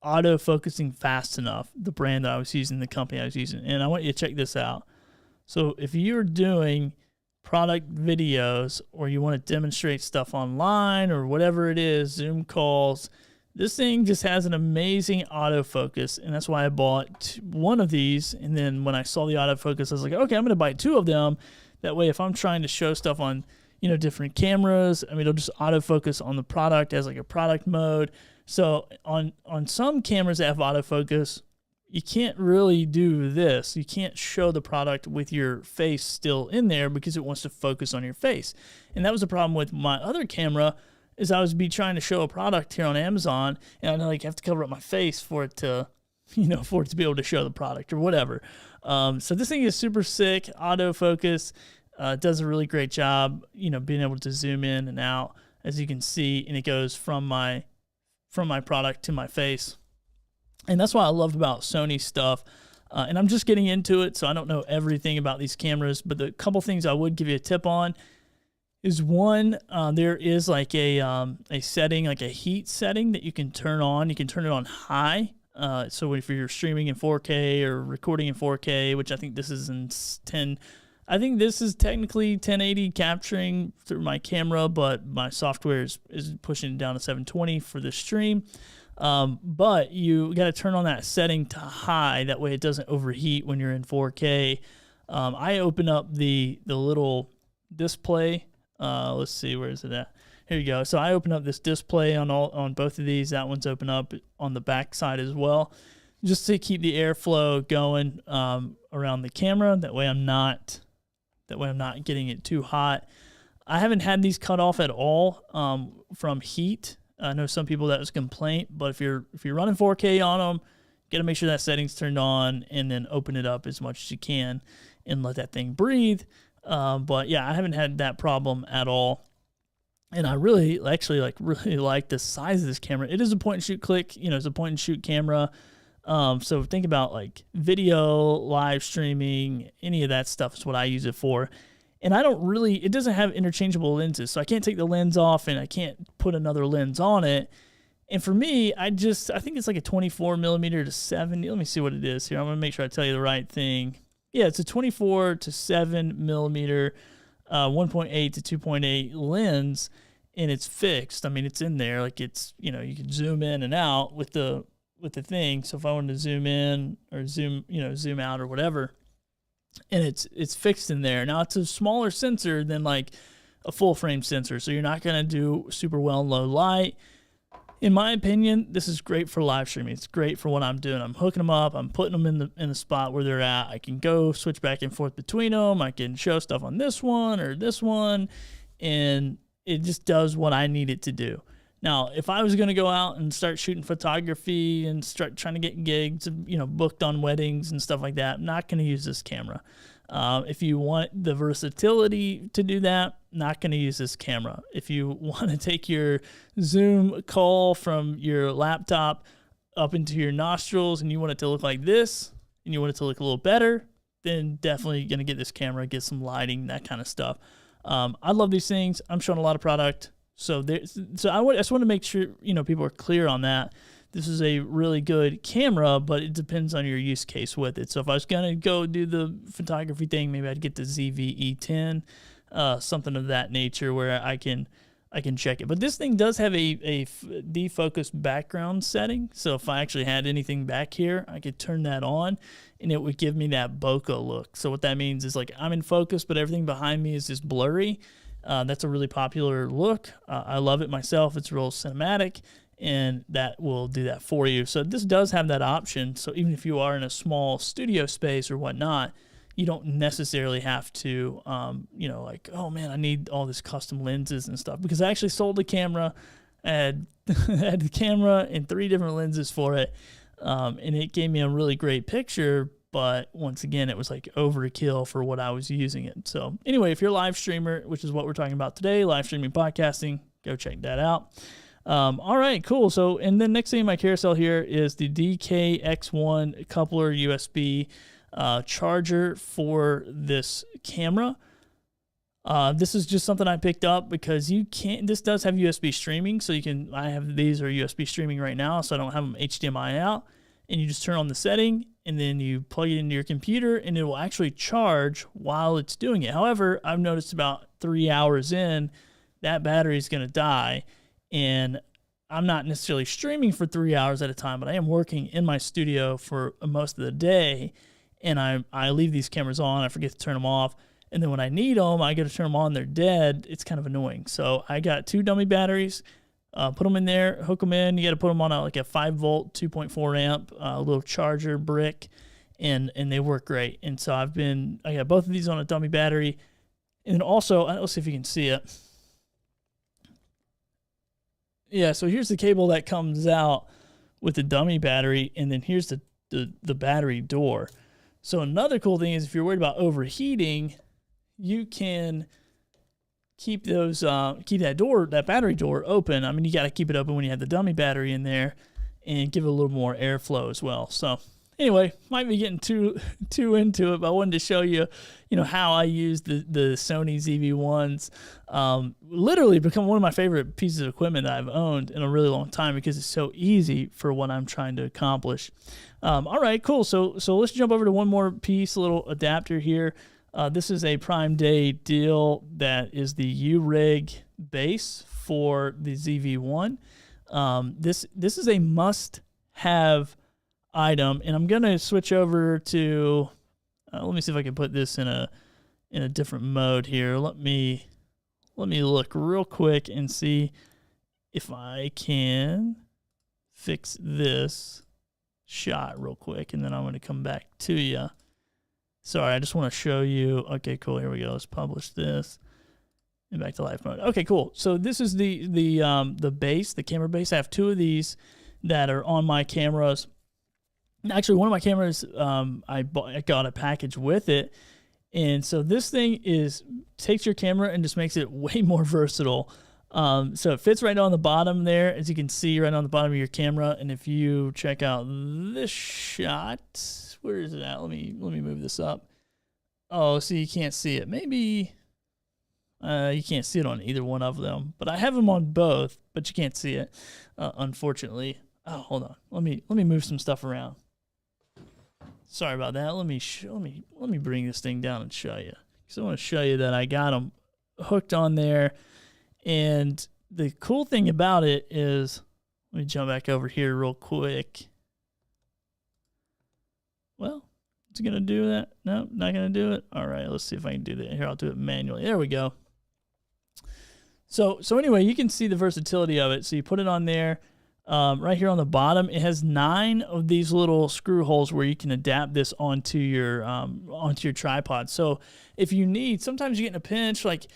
auto-focusing fast enough, the brand that I was using, the company I was using. And I want you to check this out. So if you're doing product videos or you want to demonstrate stuff online or whatever it is, Zoom calls, this thing just has an amazing autofocus. And that's why I bought one of these. And then when I saw the autofocus, I was like, okay, I'm going to buy 2 of them. That way, if I'm trying to show stuff on, different cameras, it'll just autofocus on the product as like a product mode. So on some cameras that have autofocus, you can't really do this. You can't show the product with your face still in there because it wants to focus on your face. And that was the problem with my other camera, is I was trying to show a product here on Amazon, and I like have to cover up my face for it to, for it to be able to show the product or whatever. So this thing is super sick. Autofocus does a really great job, being able to zoom in and out, as you can see, and it goes from my product to my face. And that's what I loved about Sony stuff. And I'm just getting into it, so I don't know everything about these cameras, but the couple things I would give you a tip on is, one, there is like a setting, like a heat setting that you can turn on. You can turn it on high. So if you're streaming in 4K or recording in 4K, which I think this is in I think this is technically 1080 capturing through my camera, but my software is pushing it down to 720 for the stream. But you got to turn on that setting to high. That way it doesn't overheat when you're in 4K. I open up the little display. Let's see, where is it at? Here you go. So I open up this display on both of these. That one's open up on the back side as well, just to keep the airflow going around the camera. That way I'm not getting it too hot. I haven't had these cut off at all from heat. I know some people that was a complaint, but if you're running 4K on them, got to make sure that setting's turned on, and then open it up as much as you can and let that thing breathe. But yeah, I haven't had that problem at all. And I really like the size of this camera. It is a point and shoot click, it's a point and shoot camera. So think about like video, live streaming, any of that stuff is what I use it for. And it doesn't have interchangeable lenses, so I can't take the lens off and I can't put another lens on it. And for me, I think it's like a 24mm to 70. Let me see what it is here. I'm gonna make sure I tell you the right thing. Yeah, it's a 24 to 7mm, 1.8 to 2.8 lens, and it's fixed. I mean, it's in there. Like it's, you can zoom in and out with the thing. So if I wanted to zoom in or zoom out or whatever, and it's fixed in there. Now it's a smaller sensor than like a full frame sensor, so you're not gonna do super well in low light. In my opinion, this is great for live streaming. It's great for what I'm doing. I'm hooking them up. I'm putting them in the spot where they're at. I can go switch back and forth between them. I can show stuff on this one or this one, and it just does what I need it to do. Now, if I was going to go out and start shooting photography and start trying to get gigs, booked on weddings and stuff like that, I'm not going to use this camera. If you want the versatility to do that, not going to use this camera. If you want to take your Zoom call from your laptop up into your nostrils and you want it to look like this and you want it to look a little better, then definitely going to get this camera, get some lighting, that kind of stuff. I love these things. I'm showing a lot of product. So I just want to make sure, people are clear on that. This is a really good camera, but it depends on your use case with it. So if I was going to go do the photography thing, maybe I'd get the ZV-E10, something of that nature where I can check it. But this thing does have a defocused background setting. So if I actually had anything back here, I could turn that on and it would give me that bokeh look. So what that means is like I'm in focus, but everything behind me is just blurry. That's a really popular look. I love it myself. It's real cinematic, and that will do that for you. So this does have that option. So even if you are in a small studio space or whatnot, you don't necessarily have to, like, oh man, I need all this custom lenses and stuff, because I actually sold the camera, had the camera and 3 different lenses for it, and it gave me a really great picture. But once again, it was like overkill for what I was using it. So anyway, if you're a live streamer, which is what we're talking about today, live streaming podcasting, go check that out. All right, cool. So, and then next thing in my carousel here is the DK-X1 coupler USB charger for this camera. This is just something I picked up because this does have USB streaming. So I have these are USB streaming right now, so I don't have them HDMI out. And you just turn on the setting and then you plug it into your computer and it will actually charge while it's doing it. However, I've noticed about 3 hours in, that battery is going to die. And I'm not necessarily streaming for 3 hours at a time, but I am working in my studio for most of the day. And I leave these cameras on. I forget to turn them off. And then when I need them, I got to turn them on. They're dead. It's kind of annoying. So I got 2 dummy batteries. Put them in there, hook them in. You got to put them on like a 5-volt, 2.4 amp, little charger brick, and they work great. And so I got both of these on a dummy battery. And then also, let's see if you can see it. Yeah, so here's the cable that comes out with the dummy battery, and then here's the battery door. So another cool thing is if you're worried about overheating, you can keep that battery door open. I mean, you got to keep it open when you have the dummy battery in there, and give it a little more airflow as well. So anyway, might be getting too into it, but I wanted to show you, how I use the Sony ZV-1s. Literally become one of my favorite pieces of equipment that I've owned in a really long time because it's so easy for what I'm trying to accomplish. All right, cool. So let's jump over to one more piece, a little adapter here. This is a Prime Day deal that is the U-Rig base for the ZV-1. This is a must-have item, and I'm gonna switch over to let me see if I can put this in a different mode here. Let me look real quick and see if I can fix this shot real quick, and then I'm going to come back to you. Sorry, I just want to show you. Okay, cool. Here we go. Let's publish this and back to live mode. Okay, cool. So this is the base, the camera base. I have two of these that are on my cameras. Actually, one of my cameras, I got a package with it. And so this thing takes your camera and just makes it way more versatile. So it fits right on the bottom there, as you can see, right on the bottom of your camera. And if you check out this shot, where is it at? Let me move this up. Oh, so you can't see it. Maybe you can't see it on either one of them, but I have them on both, but you can't see it, unfortunately. Oh, hold on. Let me move some stuff around. Sorry about that. Let me bring this thing down and show you. Because I want to show you that I got them hooked on there. And the cool thing about it is, let me jump back over here real quick. Well, it's going to do that. No, not going to do it. All right, let's see if I can do that. Here, I'll do it manually. There we go. So anyway, you can see the versatility of it. So you put it on there. Right here on the bottom, it has 9 of these little screw holes where you can adapt this onto your tripod. So if you need, sometimes you get in a pinch like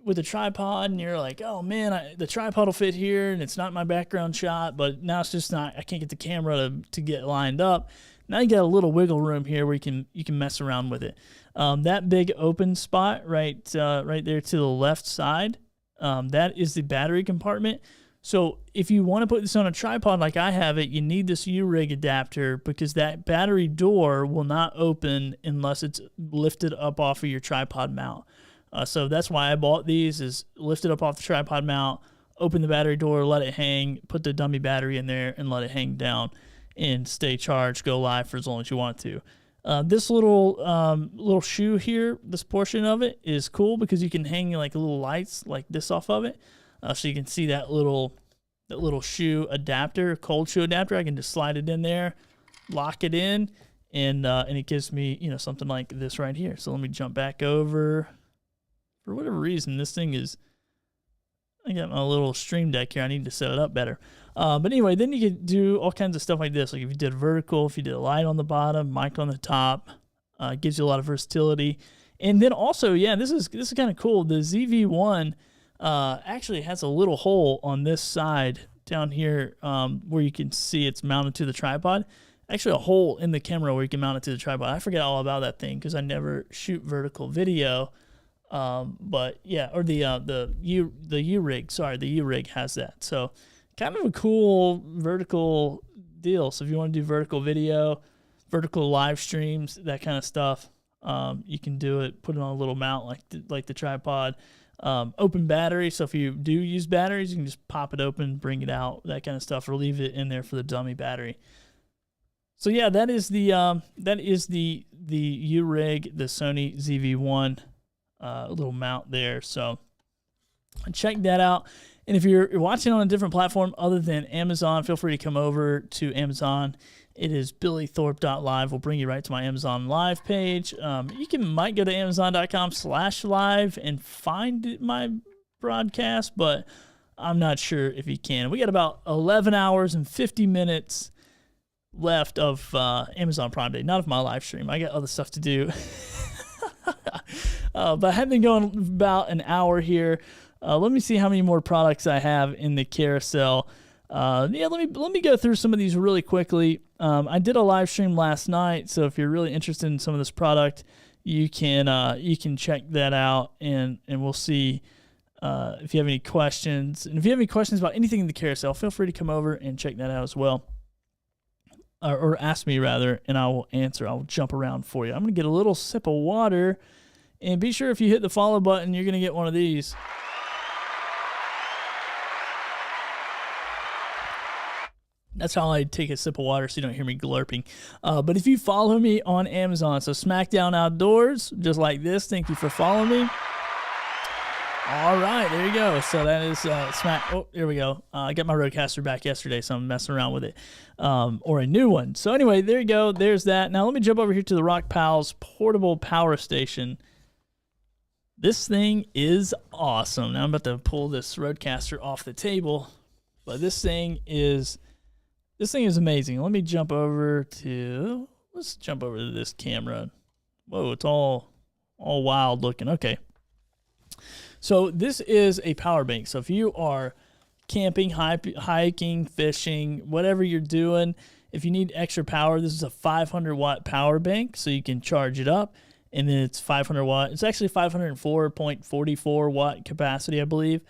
with a tripod and you're like, oh man, the tripod will fit here and it's not my background shot, but now it's just not, I can't get the camera to get lined up. Now you got a little wiggle room here where you can mess around with it. That big open spot right there to the left side, that is the battery compartment. So if you want to put this on a tripod like I have it, you need this U-Rig adapter because that battery door will not open unless it's lifted up off of your tripod mount. So that's why I bought these, is lift it up off the tripod mount, open the battery door, let it hang, put the dummy battery in there, and let it hang down and stay charged, go live for as long as you want to. This little shoe here, this portion of it is cool because you can hang like little lights like this off of it. So you can see that little shoe adapter, cold shoe adapter. I can just slide it in there, lock it in, and it gives me, something like this right here. So let me jump back over. For whatever reason, this thing is, I got my little Stream Deck here. I need to set it up better. But anyway, then you can do all kinds of stuff like this. Like if you did vertical, if you did a light on the bottom, mic on the top, it gives you a lot of versatility. And then also, yeah, this is kind of cool. The ZV-1 actually has a little hole on this side down here where you can see it's mounted to the tripod. Actually, a hole in the camera where you can mount it to the tripod. I forget all about that thing because I never shoot vertical video. But yeah, or the U-Rig. Sorry, the U-Rig has that. So kind of a cool vertical deal. So if you want to do vertical video, vertical live streams, that kind of stuff, you can do it. Put it on a little mount like the tripod. Open battery, so if you do use batteries, you can just pop it open, bring it out, that kind of stuff, or leave it in there for the dummy battery. So yeah, that is the U-Rig, the Sony ZV-1 little mount there. So check that out. And if you're watching on a different platform other than Amazon, feel free to come over to Amazon. It is billythorpe.live. We'll bring you right to my Amazon Live page. You might go to amazon.com/live and find my broadcast, but I'm not sure if you can. We got about 11 hours and 50 minutes left of Amazon Prime Day. Not of my live stream. I got other stuff to do. But I have been going about an hour here. Let me see how many more products I have in the carousel. Yeah, let me go through some of these really quickly. I did a live stream last night, so if you're really interested in some of this product, you can check that out, and we'll see if you have any questions. And if you have any questions about anything in the carousel, feel free to come over and check that out as well. Or ask me rather, and I will answer. I will jump around for you. I'm going to get a little sip of water, and be sure if you hit the follow button, you're going to get one of these. That's how I take a sip of water so you don't hear me glurping. But if you follow me on Amazon, so Smackdown Outdoors, just like this, thank you for following me. All right, there you go. So that is oh, here we go. I got my Rodecaster back yesterday, so I'm messing around with it, or a new one. So anyway, there you go. There's that. Now let me jump over here to the Rock Pals portable power station. This thing is awesome. Now I'm about to pull this Rodecaster off the table, but this thing is amazing. Let me jump over to, let's jump over to this camera. Whoa, it's all wild looking. Okay. So this is a power bank. So if you are camping, hiking, fishing, whatever you're doing, if you need extra power, this is a 500 watt power bank. So you can charge it up, and then it's 500 watt. It's actually 504.44 watt capacity, I believe.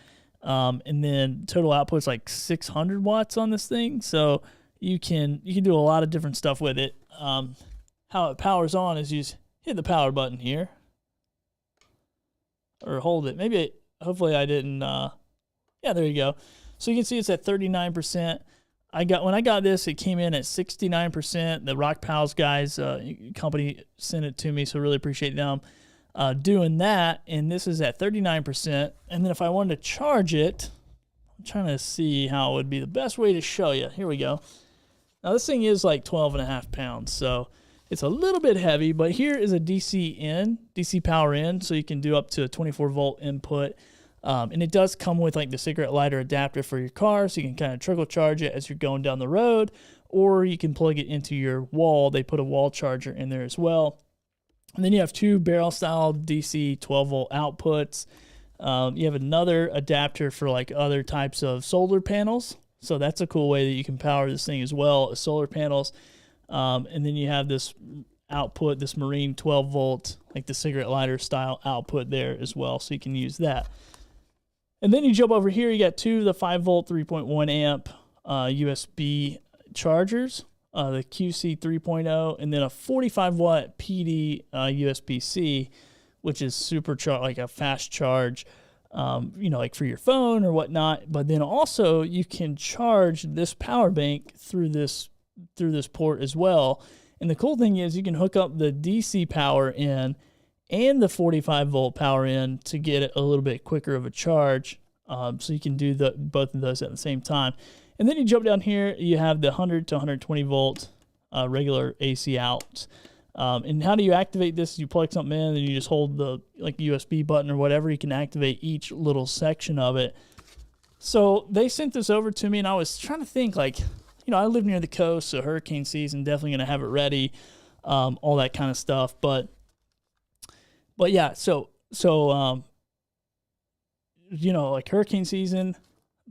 And then total output is like 600 watts on this thing. So you can do a lot of different stuff with it. How it powers on is you just hit the power button here. Or hold it. Hopefully I didn't, yeah, there you go. So you can see it's at 39%. When I got this, it came in at 69%. The Rock Pals guys, company sent it to me, so really appreciate them doing that. And this is at 39%. And then if I wanted to charge it, I'm trying to see how it would be the best way to show you. Here we go. Now this thing is like 12.5 pounds, so it's a little bit heavy, but here is a DC power in, so you can do up to a 24 volt input. And it does come with like the cigarette lighter adapter for your car, so you can kind of trickle charge it as you're going down the road, or you can plug it into your wall. They put a wall charger in there as well. And then you have two barrel style DC 12 volt outputs. You have another adapter for like other types of solar panels. So that's a cool way that you can power this thing as well as solar panels. And then you have this output, this marine 12 volt, like the cigarette lighter style output there as well. So you can use that. And then you jump over here, you got the 5 volt, 3.1 amp USB chargers, the QC 3.0, and then a 45 watt PD USB-C, which is supercharged, like a fast charge, like for your phone or whatnot. But then also you can charge this power bank through this port as well. And the cool thing is you can hook up the DC power in and the 45 volt power in to get it a little bit quicker of a charge. So you can do both of those at the same time. And then you jump down here, you have the 100 to 120 volt regular AC out. And how do you activate this? You plug something in and you just hold the USB button or whatever. You can activate each little section of it. So they sent this over to me, and I was trying to think, I live near the coast, so hurricane season, definitely going to have it ready, all that kind of stuff. But yeah, so hurricane season,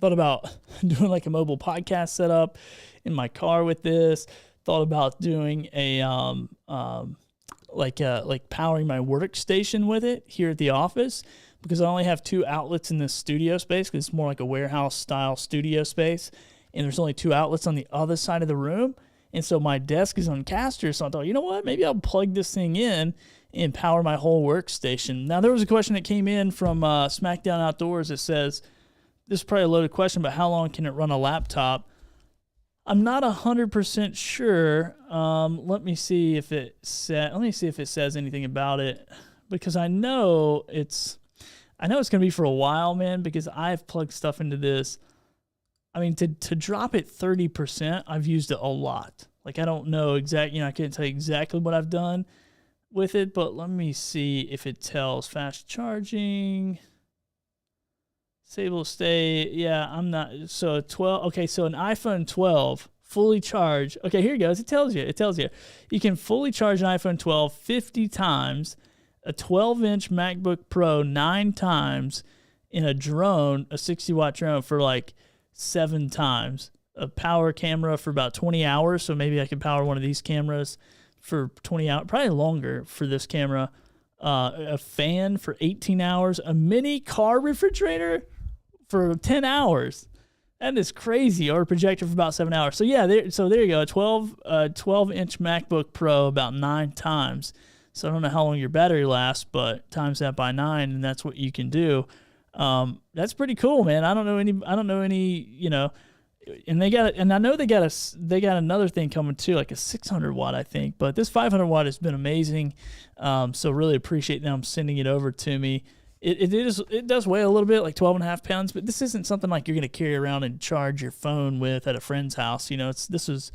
thought about doing like a mobile podcast setup in my car with this. Thought about doing a powering my workstation with it here at the office, because I only have 2 outlets in this studio space, because it's more like a warehouse style studio space. And there's only 2 outlets on the other side of the room. And so my desk is on casters. So I thought, you know what? Maybe I'll plug this thing in and power my whole workstation. Now, there was a question that came in from Smackdown Outdoors that says, this is probably a loaded question, but how long can it run a laptop? I'm not 100% sure. Let me see if it says anything about it, because I know it's going to be for a while, man, because I've plugged stuff into this. I mean, to drop it 30%, I've used it a lot. I don't know exactly, I can't tell you exactly what I've done with it, but let me see if it tells fast charging. Disable stay. Yeah, I'm not. So 12. Okay, so an iPhone 12 fully charged. Okay, here it goes. It tells you. It tells you. You can fully charge an iPhone 12 50 times, a 12-inch MacBook Pro 9 times, in a drone, a 60-watt drone for like 7 times. A power camera for about 20 hours. So maybe I could power one of these cameras for 20 hours, probably longer for this camera. A fan for 18 hours, a mini car refrigerator for 10 hours. That is crazy. Or a projector for about 7 hours. So yeah, there you go. A 12-inch MacBook Pro about 9 times. So I don't know how long your battery lasts, but times that by 9, and that's what you can do. That's pretty cool, man. I don't know any, you know. And I know they got another thing coming too, like a 600 watt, I think. But this 500 watt has been amazing. So really appreciate them sending it over to me. It does weigh a little bit, like 12.5 pounds, but this isn't something like you're gonna carry around and charge your phone with at a friend's house. You know, this is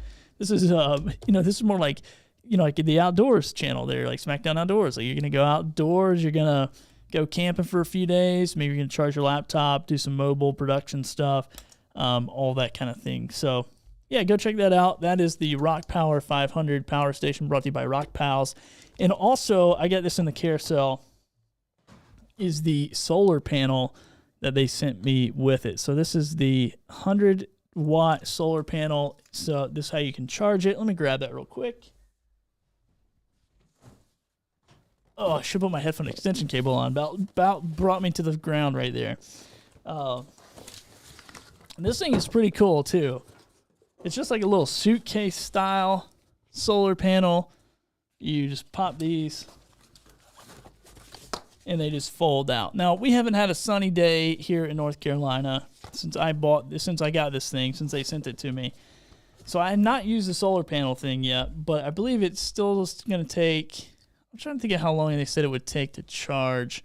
more like, you know, like the outdoors channel there, like SmackDown Outdoors. Like you're gonna go outdoors, you're gonna go camping for a few days. Maybe you're gonna charge your laptop, do some mobile production stuff. All that kind of thing. So yeah, go check that out. That is the Rock Power 500 power station, brought to you by Rock Pals. And also, I got this in the carousel, is the solar panel that they sent me with it. So this is the 100-watt solar panel. So this is how you can charge it. Let me grab that real quick. Oh, I should put my headphone extension cable on. About brought me to the ground right there. This thing is pretty cool too. It's just like a little suitcase style solar panel. You just pop these and they just fold out. Now, we haven't had a sunny day here in North Carolina since I got this thing, since they sent it to me. So I have not used the solar panel thing yet, but I believe it's still going to take, I'm trying to think of how long they said it would take to charge.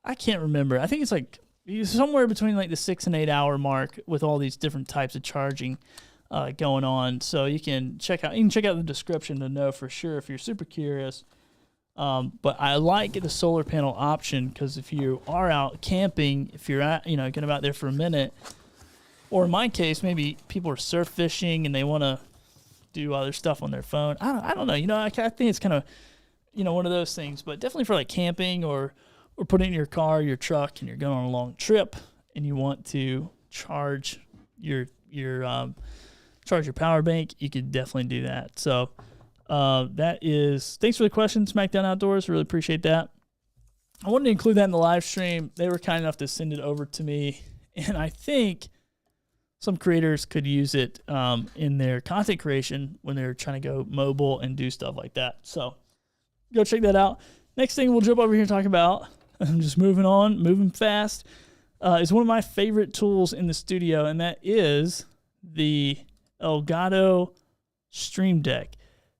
I can't remember. I think it's like somewhere between like the 6 and 8 hour mark with all these different types of charging going on. So you can check out the description to know for sure if you're super curious. But I like the solar panel option because if you are out camping, if you're going out there for a minute, or in my case, maybe people are surf fishing and they want to do other stuff on their phone. I don't know. You know, I think it's kind of, one of those things. But definitely for like camping or put it in your car, your truck, and you're going on a long trip, and you want to charge your power bank, you could definitely do that. So that is, thanks for the question, SmackDown Outdoors. Really appreciate that. I wanted to include that in the live stream. They were kind enough to send it over to me, and I think some creators could use it in their content creation when they're trying to go mobile and do stuff like that. So go check that out. Next thing we'll jump over here and talk about, I'm just moving fast, is one of my favorite tools in the studio, and that is the Elgato Stream Deck.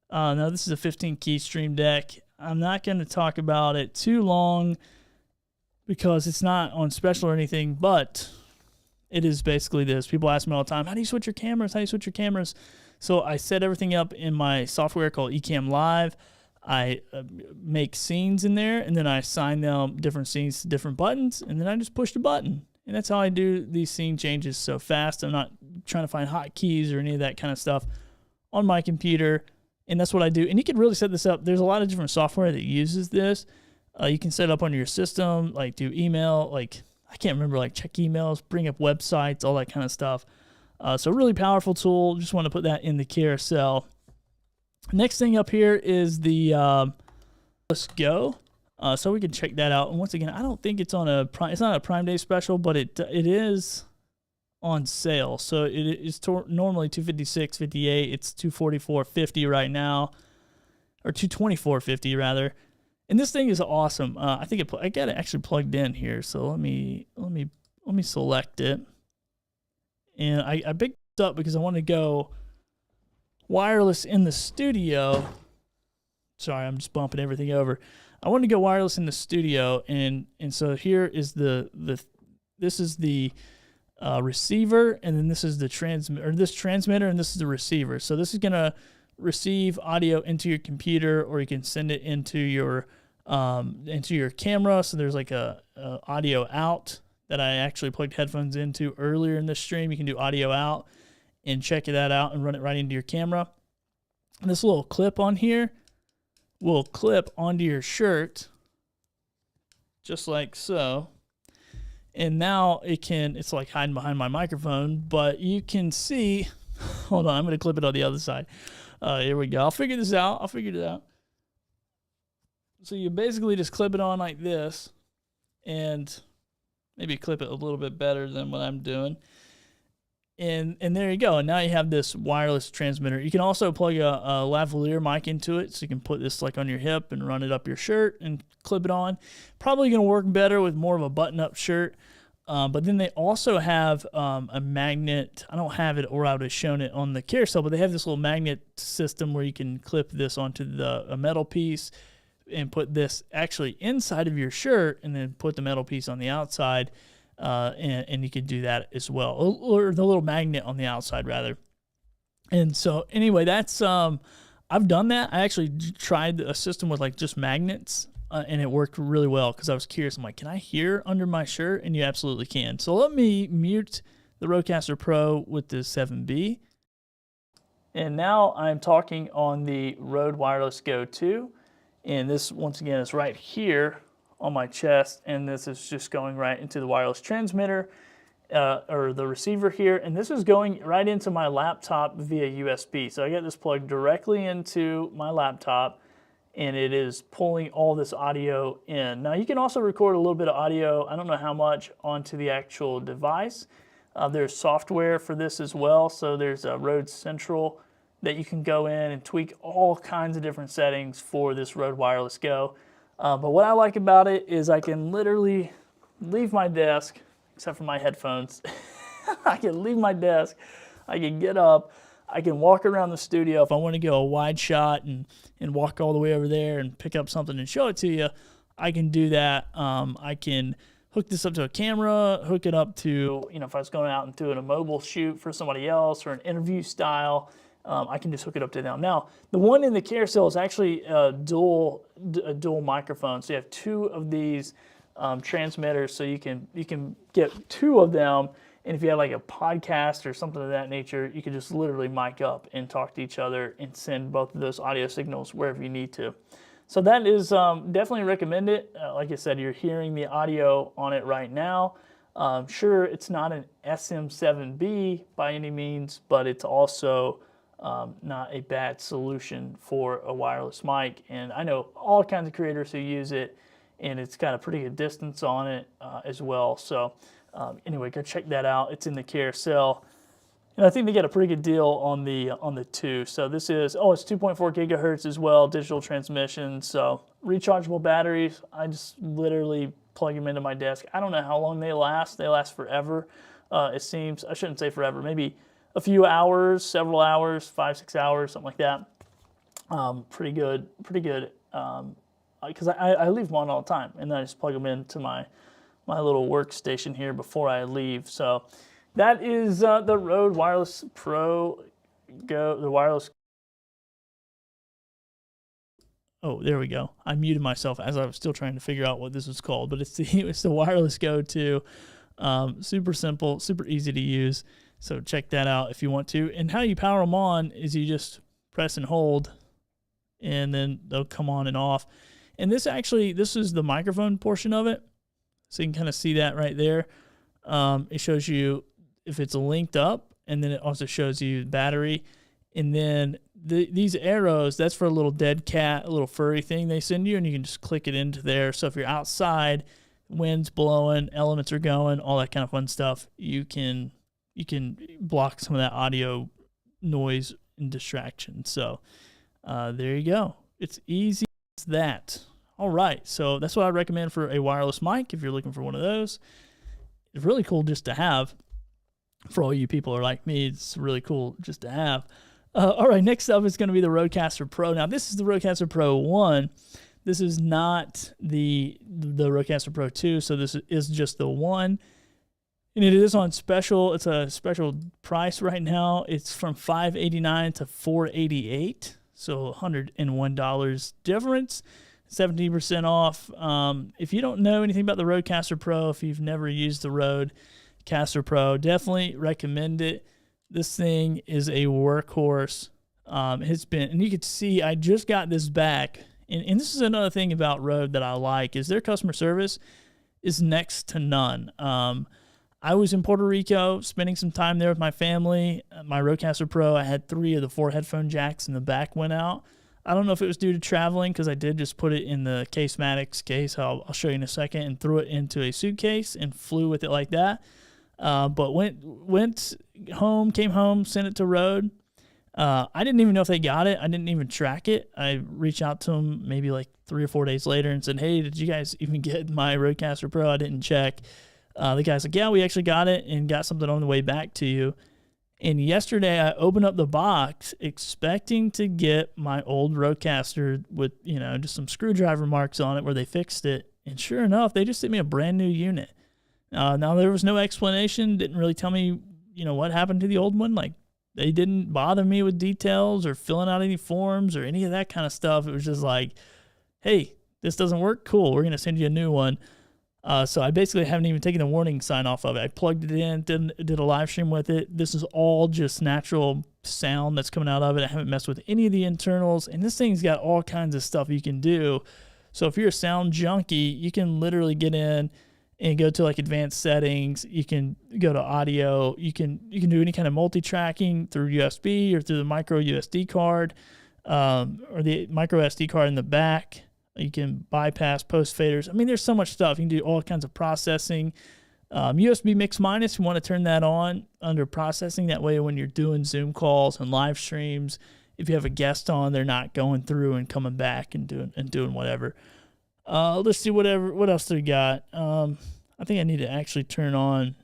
Now, this is a 15-key Stream Deck. I'm not going to talk about it too long because it's not on special or anything, but it is basically this. People ask me all the time, how do you switch your cameras? So I set everything up in my software called Ecamm Live. I make scenes in there, and then I assign them different scenes to different buttons, and then I just push the button. And that's how I do these scene changes so fast. I'm not trying to find hotkeys or any of that kind of stuff on my computer, and that's what I do. And you can really set this up. There's a lot of different software that uses this. You can set it up on your system, like do email, like I can't remember, like check emails, bring up websites, all that kind of stuff. So really powerful tool. Just want to put that in the carousel. Next thing up here is the Let's Go. So we can check that out. And once again, I don't think it's on it's not a Prime Day special, but it is on sale. So it is normally $256.58. It's $244.50 right now, or $224.50 rather. And this thing is awesome. I think I got it actually plugged in here. So let me select it. And I picked it up because I want to go wireless in the studio. Sorry, I'm just bumping everything over. I want to go wireless in the studio, and so here is this is the receiver, and then this is the transmitter, and this is the receiver. So this is gonna receive audio into your computer, or you can send it into your camera. So there's like a audio out that I actually plugged headphones into earlier in this stream. You can do audio out and check that out and run it right into your camera. And this little clip on here will clip onto your shirt just like so. And now it's like hiding behind my microphone, but you can see, hold on, I'm going to clip it on the other side. Here we go. I'll figure this out. I'll figure it out. So you basically just clip it on like this and maybe clip it a little bit better than what I'm doing. And there you go. And now you have this wireless transmitter. You can also plug a lavalier mic into it, so you can put this like on your hip and run it up your shirt and clip it on. Probably going to work better with more of a button-up shirt. But then they also have a magnet. I don't have it, or I would have shown it on the carousel, but they have this little magnet system where you can clip this onto a metal piece and put this actually inside of your shirt and then put the metal piece on the outside. And you can do that as well, or the little magnet on the outside rather. And so anyway, that's I've done that. I actually tried a system with like just magnets, and it worked really well because I was curious. I'm like, can I hear under my shirt? And you absolutely can. So let me mute the Rodecaster Pro with the 7B. And now I'm talking on the Rode Wireless Go 2, and this once again is right here on my chest, and this is just going right into the wireless transmitter or the receiver here, and this is going right into my laptop via USB. So I got this plugged directly into my laptop, and it is pulling all this audio in. Now you can also record a little bit of audio, I don't know how much, onto the actual device. There's software for this as well, so there's a Rode Central that you can go in and tweak all kinds of different settings for this Rode Wireless Go. But what I like about it is I can literally leave my desk, except for my headphones. I can leave my desk, I can get up, I can walk around the studio. If I want to go a wide shot and walk all the way over there and pick up something and show it to you, I can do that. I can hook this up to a camera, hook it up to, if I was going out and doing a mobile shoot for somebody else or an interview style, I can just hook it up to them. Now, the one in the carousel is actually a dual microphone. So you have two of these transmitters, so you can get two of them. And if you have like a podcast or something of that nature, you can just literally mic up and talk to each other and send both of those audio signals wherever you need to. So that is definitely recommend it. Like I said, you're hearing the audio on it right now. Sure, it's not an SM7B by any means, but it's also not a bad solution for a wireless mic. And I know all kinds of creators who use it, and it's got a pretty good distance on it as well. So anyway, go check that out. It's in the carousel. And I think they get a pretty good deal on the two. So this is, it's 2.4 gigahertz as well, digital transmission. So rechargeable batteries. I just literally plug them into my desk. I don't know how long they last. They last forever. It seems, I shouldn't say forever, maybe a few hours, several hours, 5-6 hours, something like that. Pretty good. Because I leave them on all the time, and then I just plug them into my little workstation here before I leave. So that is the Rode Wireless Pro Go, the wireless. Oh, there we go. I muted myself as I was still trying to figure out what this was called, but it's the Wireless Go 2. Super simple, super easy to use. So check that out if you want to. And how you power them on is you just press and hold, and then they'll come on and off. And this is the microphone portion of it. So you can kind of see that right there. It shows you if it's linked up, and then it also shows you battery. And then these arrows, that's for a little dead cat, a little furry thing they send you, and you can just click it into there. So if you're outside, wind's blowing, elements are going, all that kind of fun stuff, you can block some of that audio noise and distraction. So there you go. It's easy as that. All right, so that's what I recommend for a wireless mic if you're looking for one of those. It's really cool just to have. For all you people who are like me, it's really cool just to have. All right, next up is going to be the Rodecaster Pro. Now, this is the Rodecaster Pro 1. This is not the Rodecaster Pro 2, so this is just the 1. And it is on special. It's a special price right now. It's from $589 to $488, so $101 difference. 17% off. If you don't know anything about the Rodecaster Pro, if you've never used the Rodecaster Pro, definitely recommend it. This thing is a workhorse. It's been, and you could see I just got this back. And this is another thing about Rode that I like, is their customer service is next to none. I was in Puerto Rico spending some time there with my family. My Rodecaster Pro, I had 3 of the 4 headphone jacks in the back went out. I don't know if it was due to traveling, because I did just put it in the Casematics case, I'll show you in a second, and threw it into a suitcase and flew with it like that. But went home, came home, sent it to Rode. I didn't even know if they got it. I didn't even track it. I reached out to them maybe like 3 or 4 days later and said, hey, did you guys even get my Rodecaster Pro? I didn't check. The guy's like, yeah, we actually got it and got something on the way back to you. And yesterday I opened up the box expecting to get my old Rodecaster with, you know, just some screwdriver marks on it where they fixed it. And sure enough, they just sent me a brand new unit. Now there was no explanation, didn't really tell me, you know, what happened to the old one. Like, they didn't bother me with details or filling out any forms or any of that kind of stuff. It was just like, hey, this doesn't work? Cool, we're going to send you a new one. So I basically haven't even taken the warning sign off of it. I plugged it in, did a live stream with it. This is all just natural sound that's coming out of it. I haven't messed with any of the internals. And this thing's got all kinds of stuff you can do. So if you're a sound junkie, you can literally get in and go to like advanced settings. You can go to audio. You can do any kind of multi-tracking through USB or through the micro USB card, or the micro SD card in the back. You can bypass post faders. I mean, there's so much stuff. You can do all kinds of processing. USB mix minus, you want to turn that on under processing. That way when you're doing Zoom calls and live streams, if you have a guest on, they're not going through and coming back and doing whatever. Let's see what else they got. I think I need to actually turn on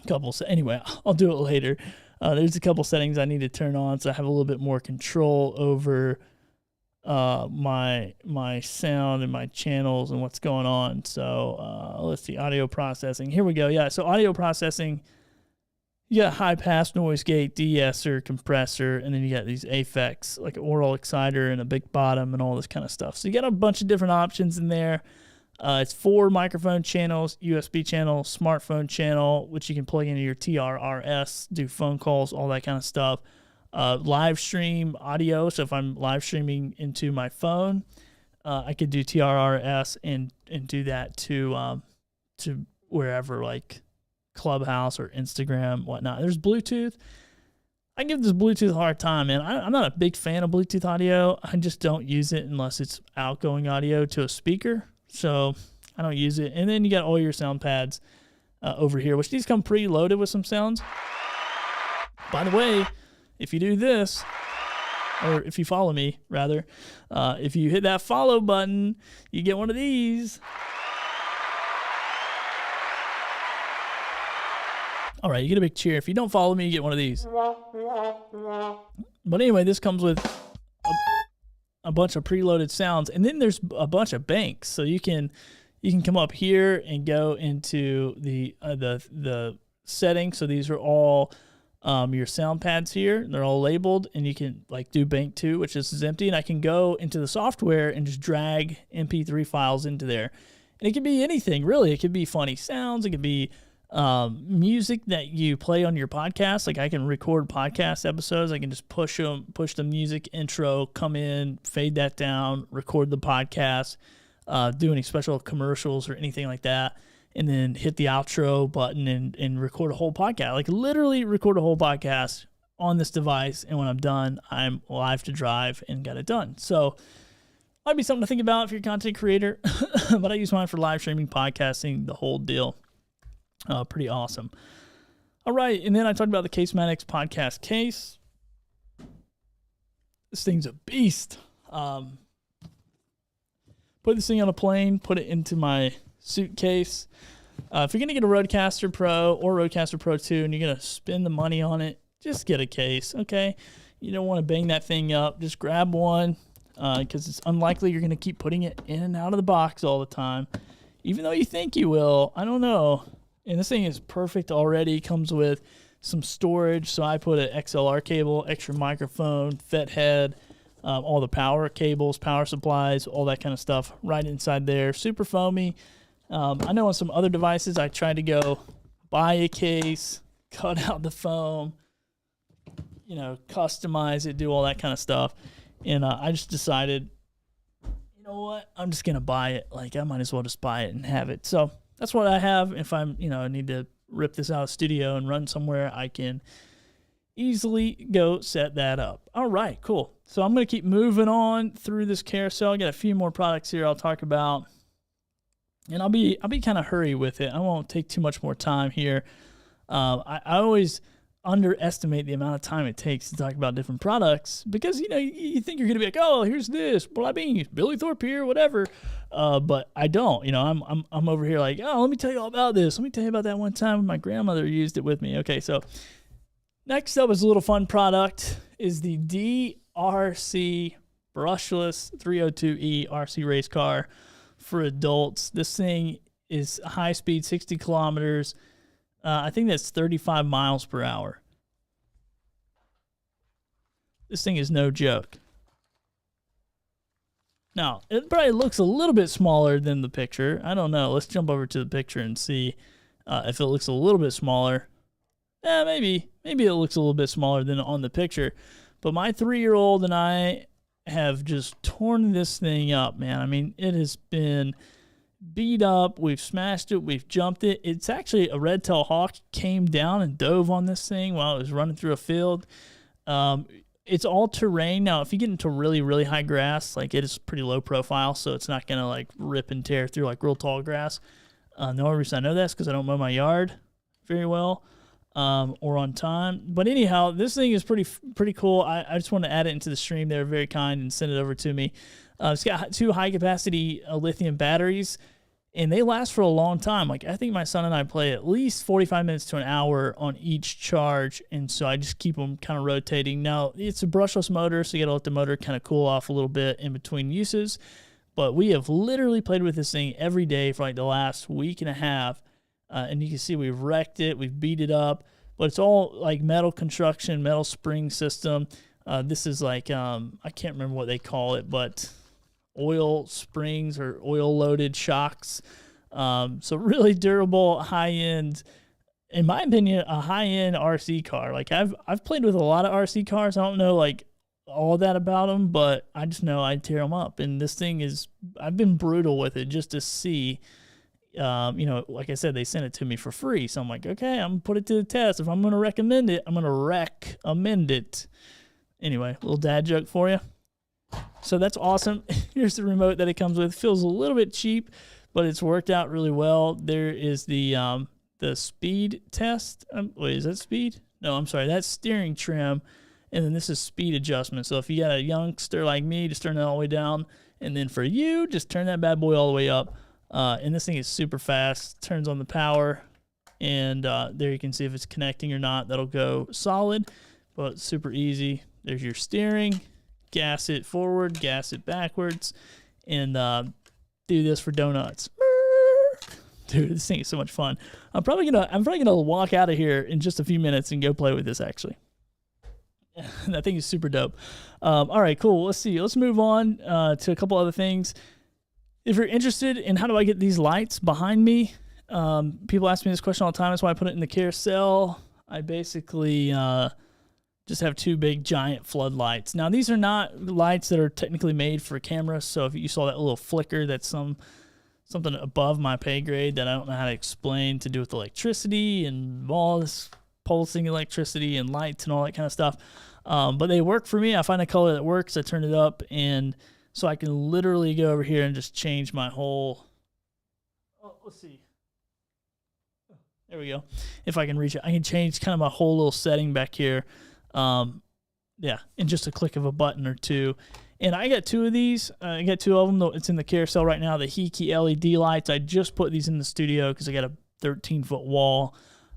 a couple. Anyway, I'll do it later. There's a couple settings I need to turn on so I have a little bit more control over my sound and my channels and what's going on. So let's see, audio processing. Here we go. Yeah, so audio processing. You got high pass, noise gate, de-esser, compressor, and then you got these effects like an oral exciter and a big bottom and all this kind of stuff. So you got a bunch of different options in there. It's 4 microphone channels, USB channel, smartphone channel, which you can plug into your TRRS, do phone calls, all that kind of stuff. Live stream audio. So if I'm live streaming into my phone, I could do TRRS and do that to wherever, like Clubhouse or Instagram, whatnot. There's Bluetooth. I give this Bluetooth a hard time, man. I'm not a big fan of Bluetooth audio. I just don't use it unless it's outgoing audio to a speaker. So I don't use it. And then you got all your sound pads over here, which these come pre-loaded with some sounds. By the way, if you do this, or if you follow me, rather, if you hit that follow button, you get one of these. All right, you get a big cheer. If you don't follow me, you get one of these. But anyway, this comes with a bunch of preloaded sounds, and then there's a bunch of banks. So you can come up here and go into the settings. So these are all your sound pads here. They're all labeled, and you can like do bank 2, which is empty, and I can go into the software and just drag MP3 files into there. And it can be anything, really. It could be funny sounds. It could be music that you play on your podcast. Like I can record podcast episodes. I can just push the music intro, come in, fade that down, record the podcast, do any special commercials or anything like that, and then hit the outro button and record a whole podcast. Like literally record a whole podcast on this device, and when I'm done, I'm live to drive and got it done. So might be something to think about if you're a content creator, but I use mine for live streaming, podcasting, the whole deal. Pretty awesome. All right, and then I talked about the Casematics podcast case. This thing's a beast. Put this thing on a plane, put it into my suitcase. If you're going to get a Rodecaster Pro or Rodecaster Pro 2 and you're going to spend the money on it, just get a case, okay? You don't want to bang that thing up. Just grab one because it's unlikely you're going to keep putting it in and out of the box all the time. Even though you think you will, I don't know. And this thing is perfect already. Comes with some storage. So I put an XLR cable, extra microphone, FET head, all the power cables, power supplies, all that kind of stuff right inside there. Super foamy. I know on some other devices I tried to go buy a case, cut out the foam, you know, customize it, do all that kind of stuff. And I just decided, you know what, I'm just going to buy it. Like, I might as well just buy it and have it. So that's what I have. If I'm, you know, I need to rip this out of the studio and run somewhere, I can easily go set that up. All right, cool. So I'm going to keep moving on through this carousel. I got a few more products here I'll talk about. And I'll be kind of hurry with it. I won't take too much more time here. I always underestimate the amount of time it takes to talk about different products because, you know, you think you're going to be like, oh, here's this, well, I mean, Billy Thorpe here, whatever. But I don't, you know, I'm over here like, oh, let me tell you all about this. Let me tell you about that one time when my grandmother used it with me. Okay, so next up is a little fun product is the DRC Brushless 302E RC race car for adults. This thing is high speed, 60 kilometers. I think that's 35 miles per hour. This thing is no joke. Now, it probably looks a little bit smaller than the picture. I don't know. Let's jump over to the picture and see if it looks a little bit smaller. Maybe it looks a little bit smaller than on the picture. But my 3-year-old and I have just torn this thing up, man. I mean, it has been beat up. We've smashed it. We've jumped it. It's actually a red-tailed hawk came down and dove on this thing while it was running through a field. It's all terrain. Now, if you get into really, really high grass, like it is pretty low profile, so it's not going to like rip and tear through like real tall grass. The only reason I know that is because I don't mow my yard very well or on time. But anyhow, this thing is pretty cool. I just want to add it into the stream. They were very kind and sent it over to me. It's got 2 high-capacity lithium batteries, and they last for a long time. Like, I think my son and I play at least 45 minutes to an hour on each charge, and so I just keep them kind of rotating. Now, it's a brushless motor, so you got to let the motor kind of cool off a little bit in between uses. But we have literally played with this thing every day for like the last week and a half, and you can see we've wrecked it, we've beat it up, but it's all like metal construction, metal spring system. This is like, I can't remember what they call it, but oil springs or oil-loaded shocks. So really durable, high-end, in my opinion, a high-end RC car. Like I've played with a lot of RC cars. I don't know like all that about them, but I just know I tear them up. And this thing is, I've been brutal with it just to see. You know, like I said, they sent it to me for free. So I'm like, okay, I'm going to put it to the test. If I'm going to recommend it, I'm going to recommend it. Anyway, little dad joke for you. So that's awesome. Here's the remote that it comes with. Feels a little bit cheap, but it's worked out really well. There is the speed test. Wait, is that speed? No, I'm sorry. That's steering trim. And then this is speed adjustment. So if you got a youngster like me, just turn that all the way down. And then for you, just turn that bad boy all the way up. And this thing is super fast. Turns on the power. And there you can see if it's connecting or not. That'll go solid, but super easy. There's your steering. Gas it forward, gas it backwards, and do this for donuts. Dude, this thing is so much fun. I'm probably gonna walk out of here in just a few minutes and go play with this actually. That thing is super dope. All right, cool. Let's see. Let's move on to a couple other things. If you're interested in how do I get these lights behind me, people ask me this question all the time. That's why I put it in the carousel. I basically just have 2 big giant floodlights. Now, these are not lights that are technically made for cameras, so if you saw that little flicker, that's something above my pay grade that I don't know how to explain to do with electricity and all this pulsing electricity and lights and all that kind of stuff. But they work for me. I find a color that works. I turn it up, and so I can literally go over here and just change my whole... Oh, let's see. There we go. If I can reach it, I can change kind of my whole little setting back here. Yeah, in just a click of a button or 2. And I got 2 of these. I got 2 of them. It's in the carousel right now. The Hiki LED lights. I just put these in the studio because I got a 13-foot wall.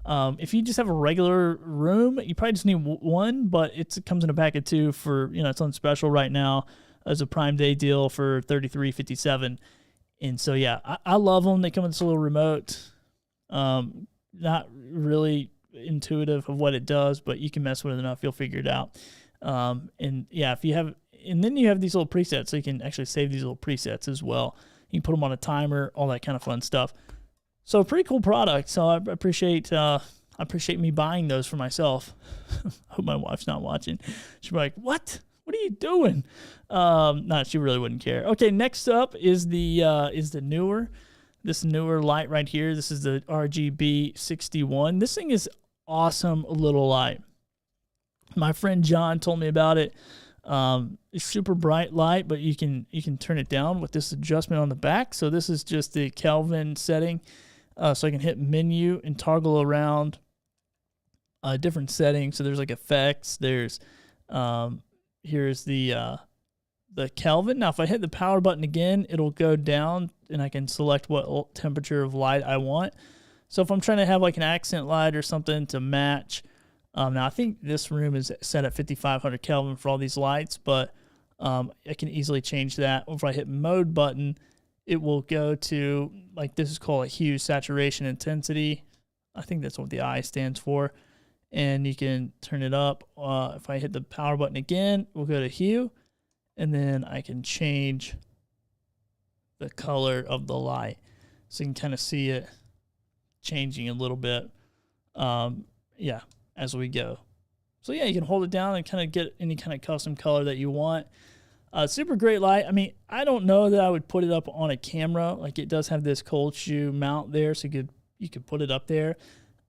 If you just have a regular room, you probably just need 1, but it comes in a pack of 2 for, you know, it's on special right now as a Prime Day deal for $33.57. And so, yeah, I love them. They come with this little remote. Not really intuitive of what it does, but you can mess with it enough, you'll figure it out. And yeah, if you have and then you have these little presets, so you can actually save these little presets as well. You can put them on a timer, all that kind of fun stuff. So pretty cool product. So I appreciate me buying those for myself. I hope my wife's not watching. She'll be like, "What? What are you doing?" No, she really wouldn't care. Okay, next up is the newer light right here. This is the RGB 61. This thing is awesome little light. My friend John told me about it. It's super bright light, but you can turn it down with this adjustment on the back. So this is just the Kelvin setting. So I can hit menu and toggle around different settings. So there's like effects. There's here's the Kelvin. Now if I hit the power button again, it'll go down and I can select what temperature of light I want. So if I'm trying to have like an accent light or something to match, now I think this room is set at 5500 Kelvin for all these lights, but I can easily change that. If I hit mode button, it will go to, like, this is called a Hue Saturation Intensity. I think that's what the I stands for. And you can turn it up. If I hit the power button again, we'll go to hue, and then I can change the color of the light. So you can kind of see it changing a little bit, yeah, as we go. So yeah, you can hold it down and kind of get any kind of custom color that you want. Super great light. I mean, I don't know that I would put it up on a camera. Like, it does have this cold shoe mount there, so you could put it up there.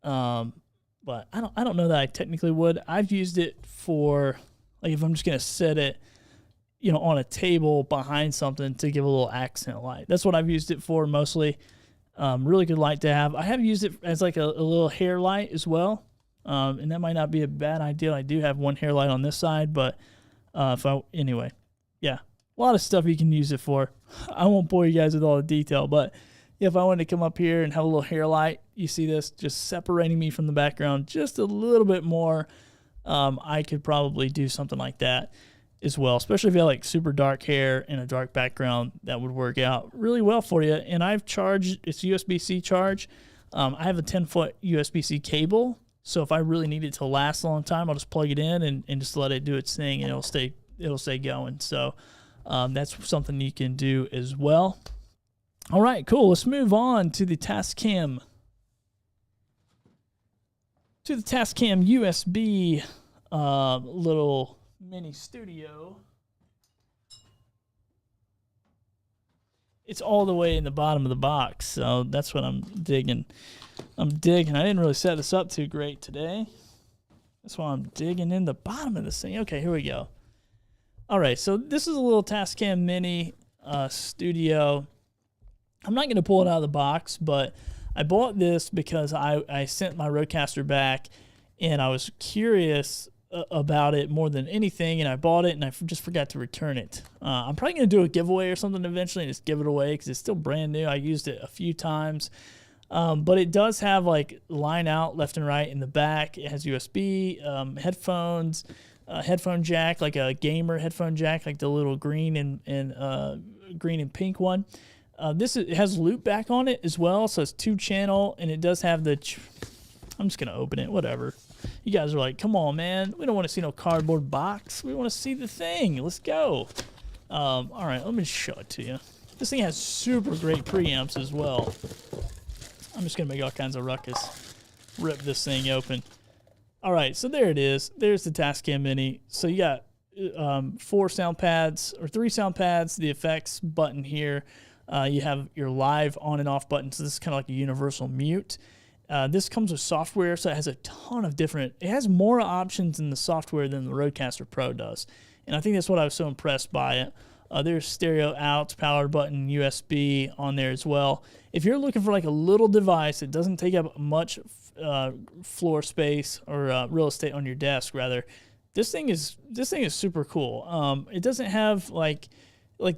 But I don't know that I technically would. I've used it for, like, if I'm just gonna set it, you know, on a table behind something to give a little accent light. That's what I've used it for mostly. Really good light to have. I have used it as like a little hair light as well. And that might not be a bad idea. I do have one hair light on this side, but anyway, yeah, a lot of stuff you can use it for. I won't bore you guys with all the detail, but if I wanted to come up here and have a little hair light, you see this just separating me from the background just a little bit more. I could probably do something like that as well, especially if you have like super dark hair and a dark background. That would work out really well for you. And I've charged, it's USB-C charge. I have a 10-foot USB-C cable, so if I really need it to last a long time, I'll just plug it in and just let it do its thing, and it'll stay going. So that's something you can do as well. All right, cool. Let's move on to the Tascam. To the Tascam USB little mini studio. It's all the way in the bottom of the box, so that's what I'm digging. I didn't really set this up too great today. That's why I'm digging in the bottom of this thing. Okay, here we go. All right, so this is a little Tascam Mini studio. I'm not going to pull it out of the box, but I bought this because I sent my Rodecaster back, and I was curious about it more than anything, and I bought it, and I just forgot to return it. I'm probably going to do a giveaway or something eventually and just give it away because it's still brand new. I used it a few times. But it does have like line out left and right in the back. It has USB, headphones, headphone jack, like a gamer headphone jack, like the little green and pink one. It has loop back on it as well, so it's 2-channel, and it does have the. I'm just gonna open it. Whatever. You guys are like, come on, man. We don't want to see no cardboard box. We want to see the thing. Let's go. All right, let me show it to you. This thing has super great preamps as well. I'm just going to make all kinds of ruckus. Rip this thing open. All right, so there it is. There's the Tascam Mini. So you got 3 sound pads, the effects button here. You have your live on and off button. So this is kind of like a universal mute. This comes with software, so it has a ton of different. It has more options in the software than the Rodecaster Pro does. And I think that's what I was so impressed by it. There's stereo outs, power button, USB on there as well. If you're looking for like a little device that doesn't take up much floor space or real estate on your desk, rather, this thing is super cool. It doesn't have like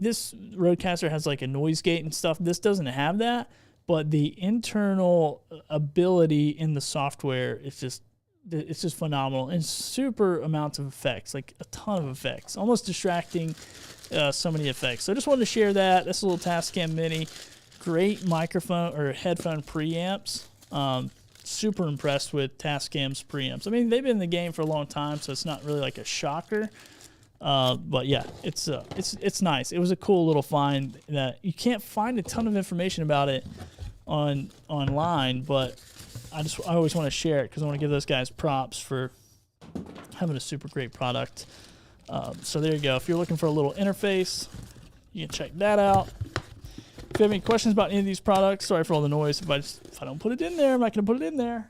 this Rodecaster has like a noise gate and stuff. This doesn't have that, but the internal ability in the software is just. It's just phenomenal, and super amounts of effects, like a ton of effects, almost distracting. So many effects. So I just wanted to share that. That's a little Tascam Mini. Great microphone or headphone preamps. Super impressed with Tascam's preamps. I mean, they've been in the game for a long time, so it's not really like a shocker. But yeah, it's nice. It was a cool little find that you can't find a ton of information about it online, but I always want to share it because I want to give those guys props for having a super great product. So there you go. If you're looking for a little interface, you can check that out. If you have any questions about any of these products, sorry for all the noise. If I don't put it in there, I'm not going to put it in there.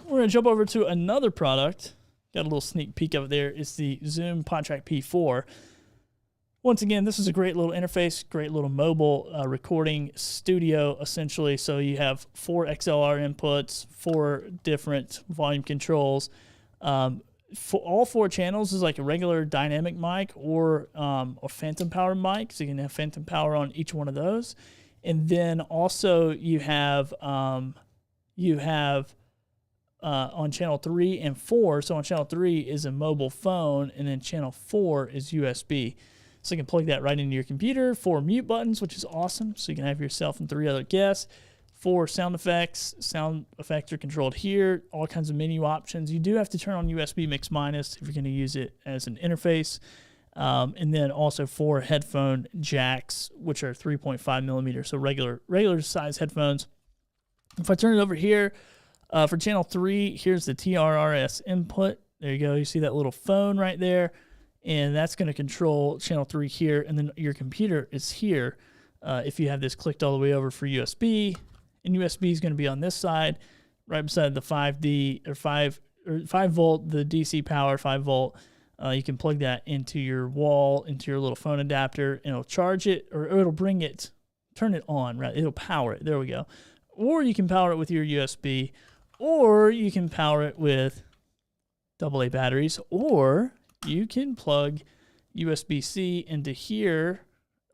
We're going to jump over to another product. Got a little sneak peek of it there. It's the Zoom PodTrack P4. Once again, this is a great little interface, great little mobile recording studio, essentially. So you have 4 XLR inputs, 4 different volume controls. For all 4 channels is like a regular dynamic mic or a phantom power mic, so you can have phantom power on each one of those. And then also you have on channel 3 and 4. So on channel 3 is a mobile phone, and then channel 4 is USB. So you can plug that right into your computer. 4 mute buttons, which is awesome. So you can have yourself and 3 other guests. 4 sound effects. Sound effects are controlled here. All kinds of menu options. You do have to turn on USB mix minus if you're going to use it as an interface. And then also 4 headphone jacks, which are 3.5 millimeters. So regular size headphones. If I turn it over here, for channel 3, here's the TRRS input. There you go. You see that little phone right there. And that's going to control channel 3 here. And then your computer is here if you have this clicked all the way over for USB. And USB is going to be on this side, right beside the 5 volt, the DC power, 5 volt. You can plug that into your wall, into your little phone adapter, and it'll charge it, or it'll bring it, turn it on, right? It'll power it. There we go. Or you can power it with your USB, or you can power it with AA batteries, or you can plug USB-C into here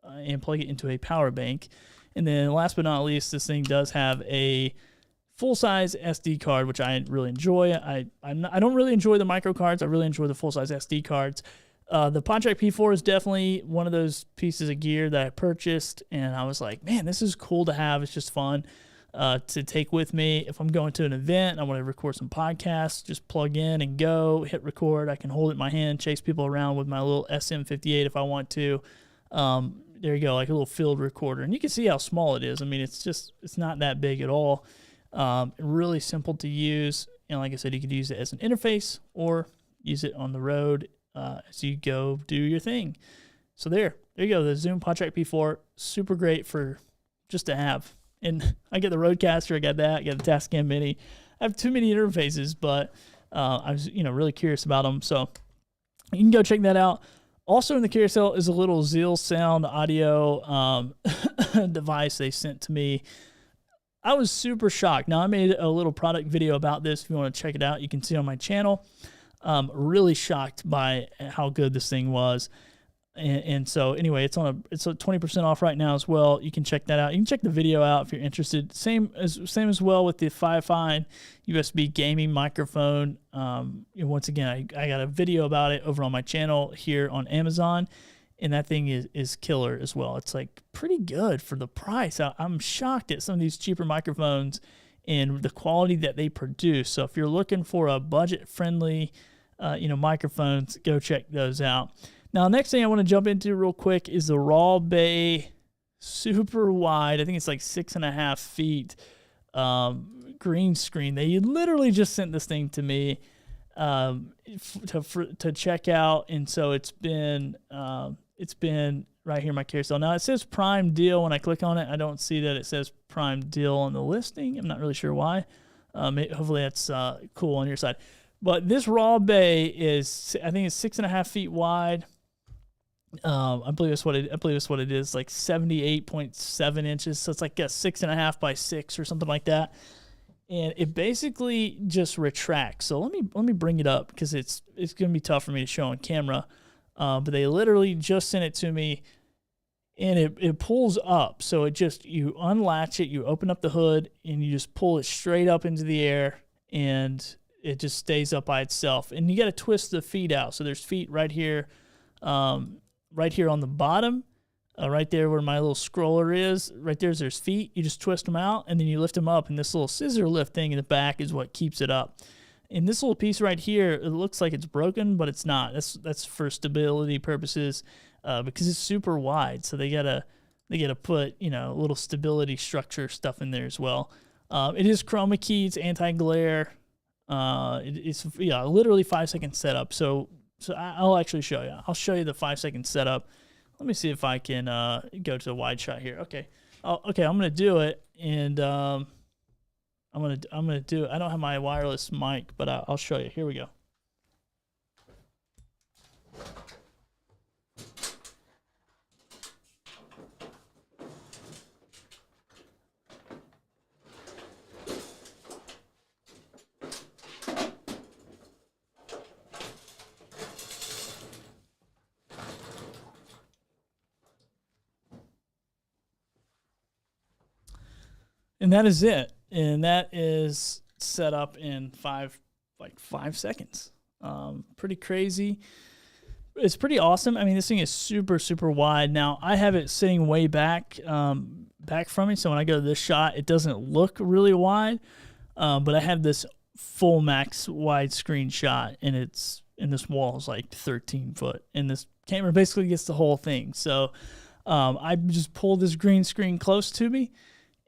and plug it into a power bank. And then last but not least, this thing does have a full-size SD card, which I really enjoy. I don't really enjoy the micro cards. I really enjoy the full-size SD cards. The PodTrack P4 is definitely one of those pieces of gear that I purchased, and I was like, man, this is cool to have. It's just fun to take with me. If I'm going to an event and I want to record some podcasts, just plug in and go, hit record. I can hold it in my hand, chase people around with my little SM58 if I want to. There you go, like a little field recorder. And you can see how small it is. I mean, it's not that big at all. Really simple to use. And like I said, you could use it as an interface or use it on the road as you go do your thing. So there you go, the Zoom PodTrack P4, super great for just to have. And I get the Rodecaster, I got that, I got the Tascam Mini. I have too many interfaces, but I was really curious about them. So you can go check that out. Also in the carousel is a little Zeal Sound audio device they sent to me. I was super shocked. Now, I made a little product video about this. If you want to check it out, you can see it on my channel. Really shocked by how good this thing was. And so anyway, it's a 20% off right now as well. You can check that out. You can check the video out if you're interested. Same as well with the Fine USB gaming microphone. Once again, I got a video about it over on my channel here on Amazon, and that thing is killer as well. It's like pretty good for the price. I'm shocked at some of these cheaper microphones and the quality that they produce. So if you're looking for a budget-friendly, microphones, go check those out. Now, next thing I want to jump into real quick is the Raw Bay super wide. I think it's like 6.5 feet green screen. They literally just sent this thing to me to check out, and so it's been right here in my carousel. Now it says Prime Deal. When I click on it, I don't see that it says Prime Deal on the listing. I'm not really sure why. Hopefully that's cool on your side. But this Raw Bay is, I think it's 6.5 feet wide. I believe that's what it is, like 78.7 inches. So it's like a 6.5 by 6 or something like that. And it basically just retracts. So let me bring it up because it's gonna be tough for me to show on camera. But they literally just sent it to me, and it pulls up. So you unlatch it, you open up the hood, and you just pull it straight up into the air, and it just stays up by itself. And you got to twist the feet out. So there's feet right here on the bottom, right there where my little scroller is. Right there's feet. You just twist them out, and then you lift them up, and this little scissor lift thing in the back is what keeps it up. And this little piece right here, it looks like it's broken, but it's not. That's for stability purposes, because it's super wide. So they gotta put, you know, a little stability structure stuff in there as well. It is chroma key, it's anti-glare. It's literally 5-second setup. So I'll actually show you. I'll show you the 5-second setup. Let me see if I can go to a wide shot here. Okay. Okay, I'm gonna do it, and I'm gonna do it. I don't have my wireless mic, but I'll show you. Here we go. And that is it. And that is set up in 5 seconds. Pretty crazy. It's pretty awesome. I mean, this thing is super, super wide. Now, I have it sitting way back from me. So when I go to this shot, it doesn't look really wide. But I have this full max widescreen shot, and this wall is like 13 foot. And this camera basically gets the whole thing. So I just pull this green screen close to me,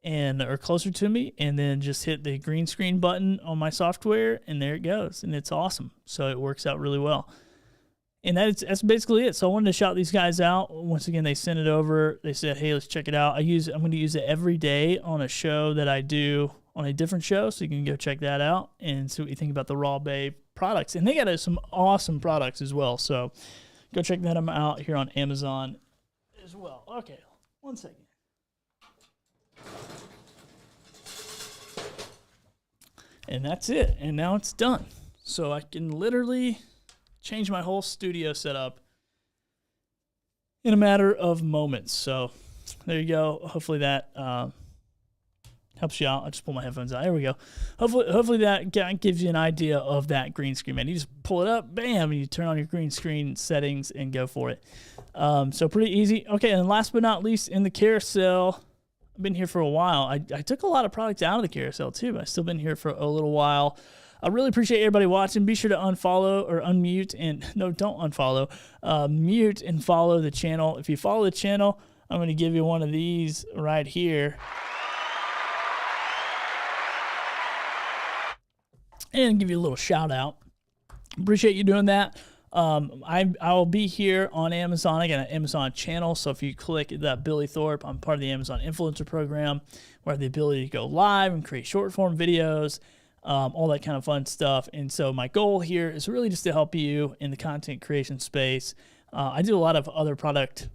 or closer to me, and then just hit the green screen button on my software, and there it goes, and it's awesome. So it works out really well. And that's basically it. So I wanted to shout these guys out. Once again, they sent it over. They said, hey, let's check it out. I'm going to use it every day on a show that I do on a different show, so you can go check that out and see what you think about the Raw Bay products. And they got some awesome products as well, so go check them out here on Amazon as well. Okay, one second. And that's it. And now it's done. So I can literally change my whole studio setup in a matter of moments. So there you go. Hopefully that helps you out. I just pull my headphones out. There we go. Hopefully that gives you an idea of that green screen, man. You just pull it up, bam, and you turn on your green screen settings and go for it. So pretty easy. Okay, and last but not least, in the carousel, I've been here for a while. I took a lot of products out of the carousel too, but I've still been here for a little while. I really appreciate everybody watching. Be sure to unfollow or unmute, and no, don't unfollow. Mute and follow the channel. If you follow the channel, I'm going to give you one of these right here. And give you a little shout out. Appreciate you doing that. I'll be here on Amazon. I got an Amazon channel, so if you click that Billy Thorpe, I'm part of the Amazon Influencer Program, where I have the ability to go live and create short form videos, all that kind of fun stuff. And so my goal here is really just to help you in the content creation space. I do a lot of other product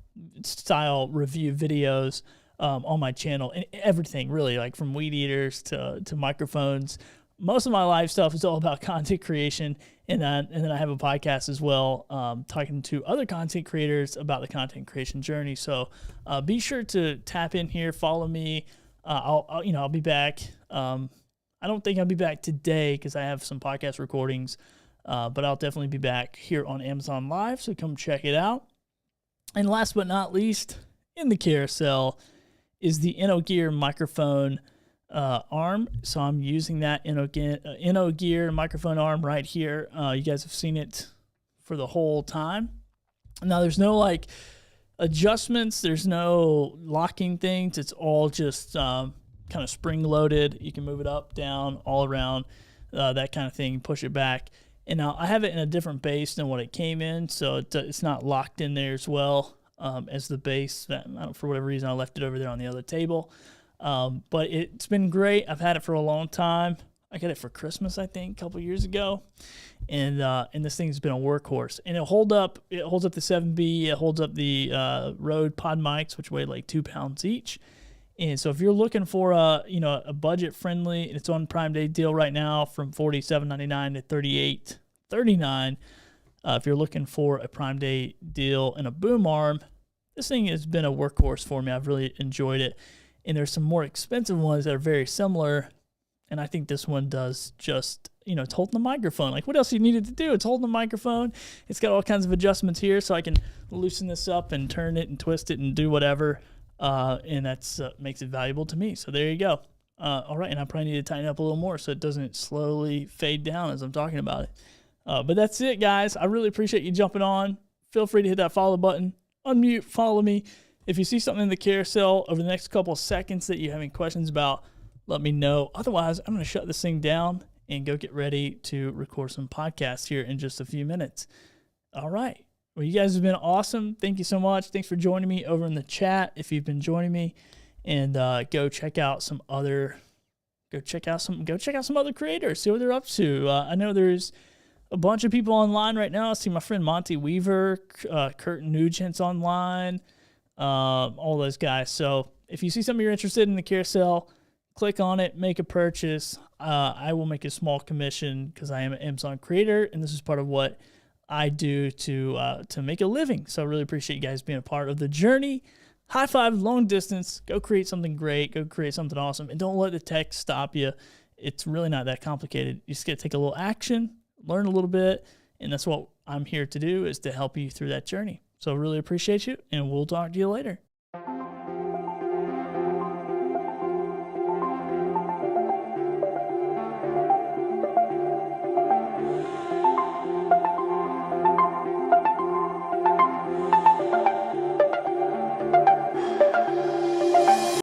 style review videos on my channel, and everything really, like from weed eaters to microphones. Most of my live stuff is all about content creation, and then I have a podcast as well, talking to other content creators about the content creation journey. So be sure to tap in here, follow me. I'll be back. I don't think I'll be back today because I have some podcast recordings, but I'll definitely be back here on Amazon Live. So come check it out. And last but not least, in the carousel is the InnoGear microphone arm. So I'm using that InnoGear microphone arm right here. You guys have seen it for the whole time. Now there's no like adjustments. There's no locking things. It's all just kind of spring loaded. You can move it up, down, all around, that kind of thing. Push it back. And now I have it in a different base than what it came in. So it's not locked in there as well as the base. For whatever reason, I left it over there on the other table. But it's been great. I've had it for a long time. I got it for Christmas, I think, a couple years ago. And this thing's been a workhorse. And it holds up the 7B. It holds up the Rode pod mics, which weigh like 2 pounds each. And so if you're looking for a budget friendly, it's on Prime Day deal right now from $47.99 to $38.39. If you're looking for a Prime Day deal and a boom arm, this thing has been a workhorse for me. I've really enjoyed it. And there's some more expensive ones that are very similar. And I think this one does just, it's holding the microphone. Like, what else you needed to do? It's holding the microphone. It's got all kinds of adjustments here, so I can loosen this up and turn it and twist it and do whatever. And that's makes it valuable to me. So there you go. All right, and I probably need to tighten up a little more so it doesn't slowly fade down as I'm talking about it. But that's it, guys. I really appreciate you jumping on. Feel free to hit that follow button, unmute, follow me. If you see something in the carousel over the next couple of seconds that you have any questions about, let me know. Otherwise, I'm going to shut this thing down and go get ready to record some podcasts here in just a few minutes. All right. Well, you guys have been awesome. Thank you so much. Thanks for joining me over in the chat if you've been joining me. And go check out some other creators. See what they're up to. I know there's a bunch of people online right now. I see my friend Monty Weaver, Kurt Nugent's online, all those guys. So if you see something you're interested in the carousel, click on it, make a purchase. I will make a small commission because I am an Amazon creator, and this is part of what I do to make a living. So I really appreciate you guys being a part of the journey. High five, long distance. Go create something great. Go create something awesome. And don't let the tech stop you. It's really not that complicated. You just got to take a little action, learn a little bit, and that's what I'm here to do, is to help you through that journey. So really appreciate you, and we'll talk to you later.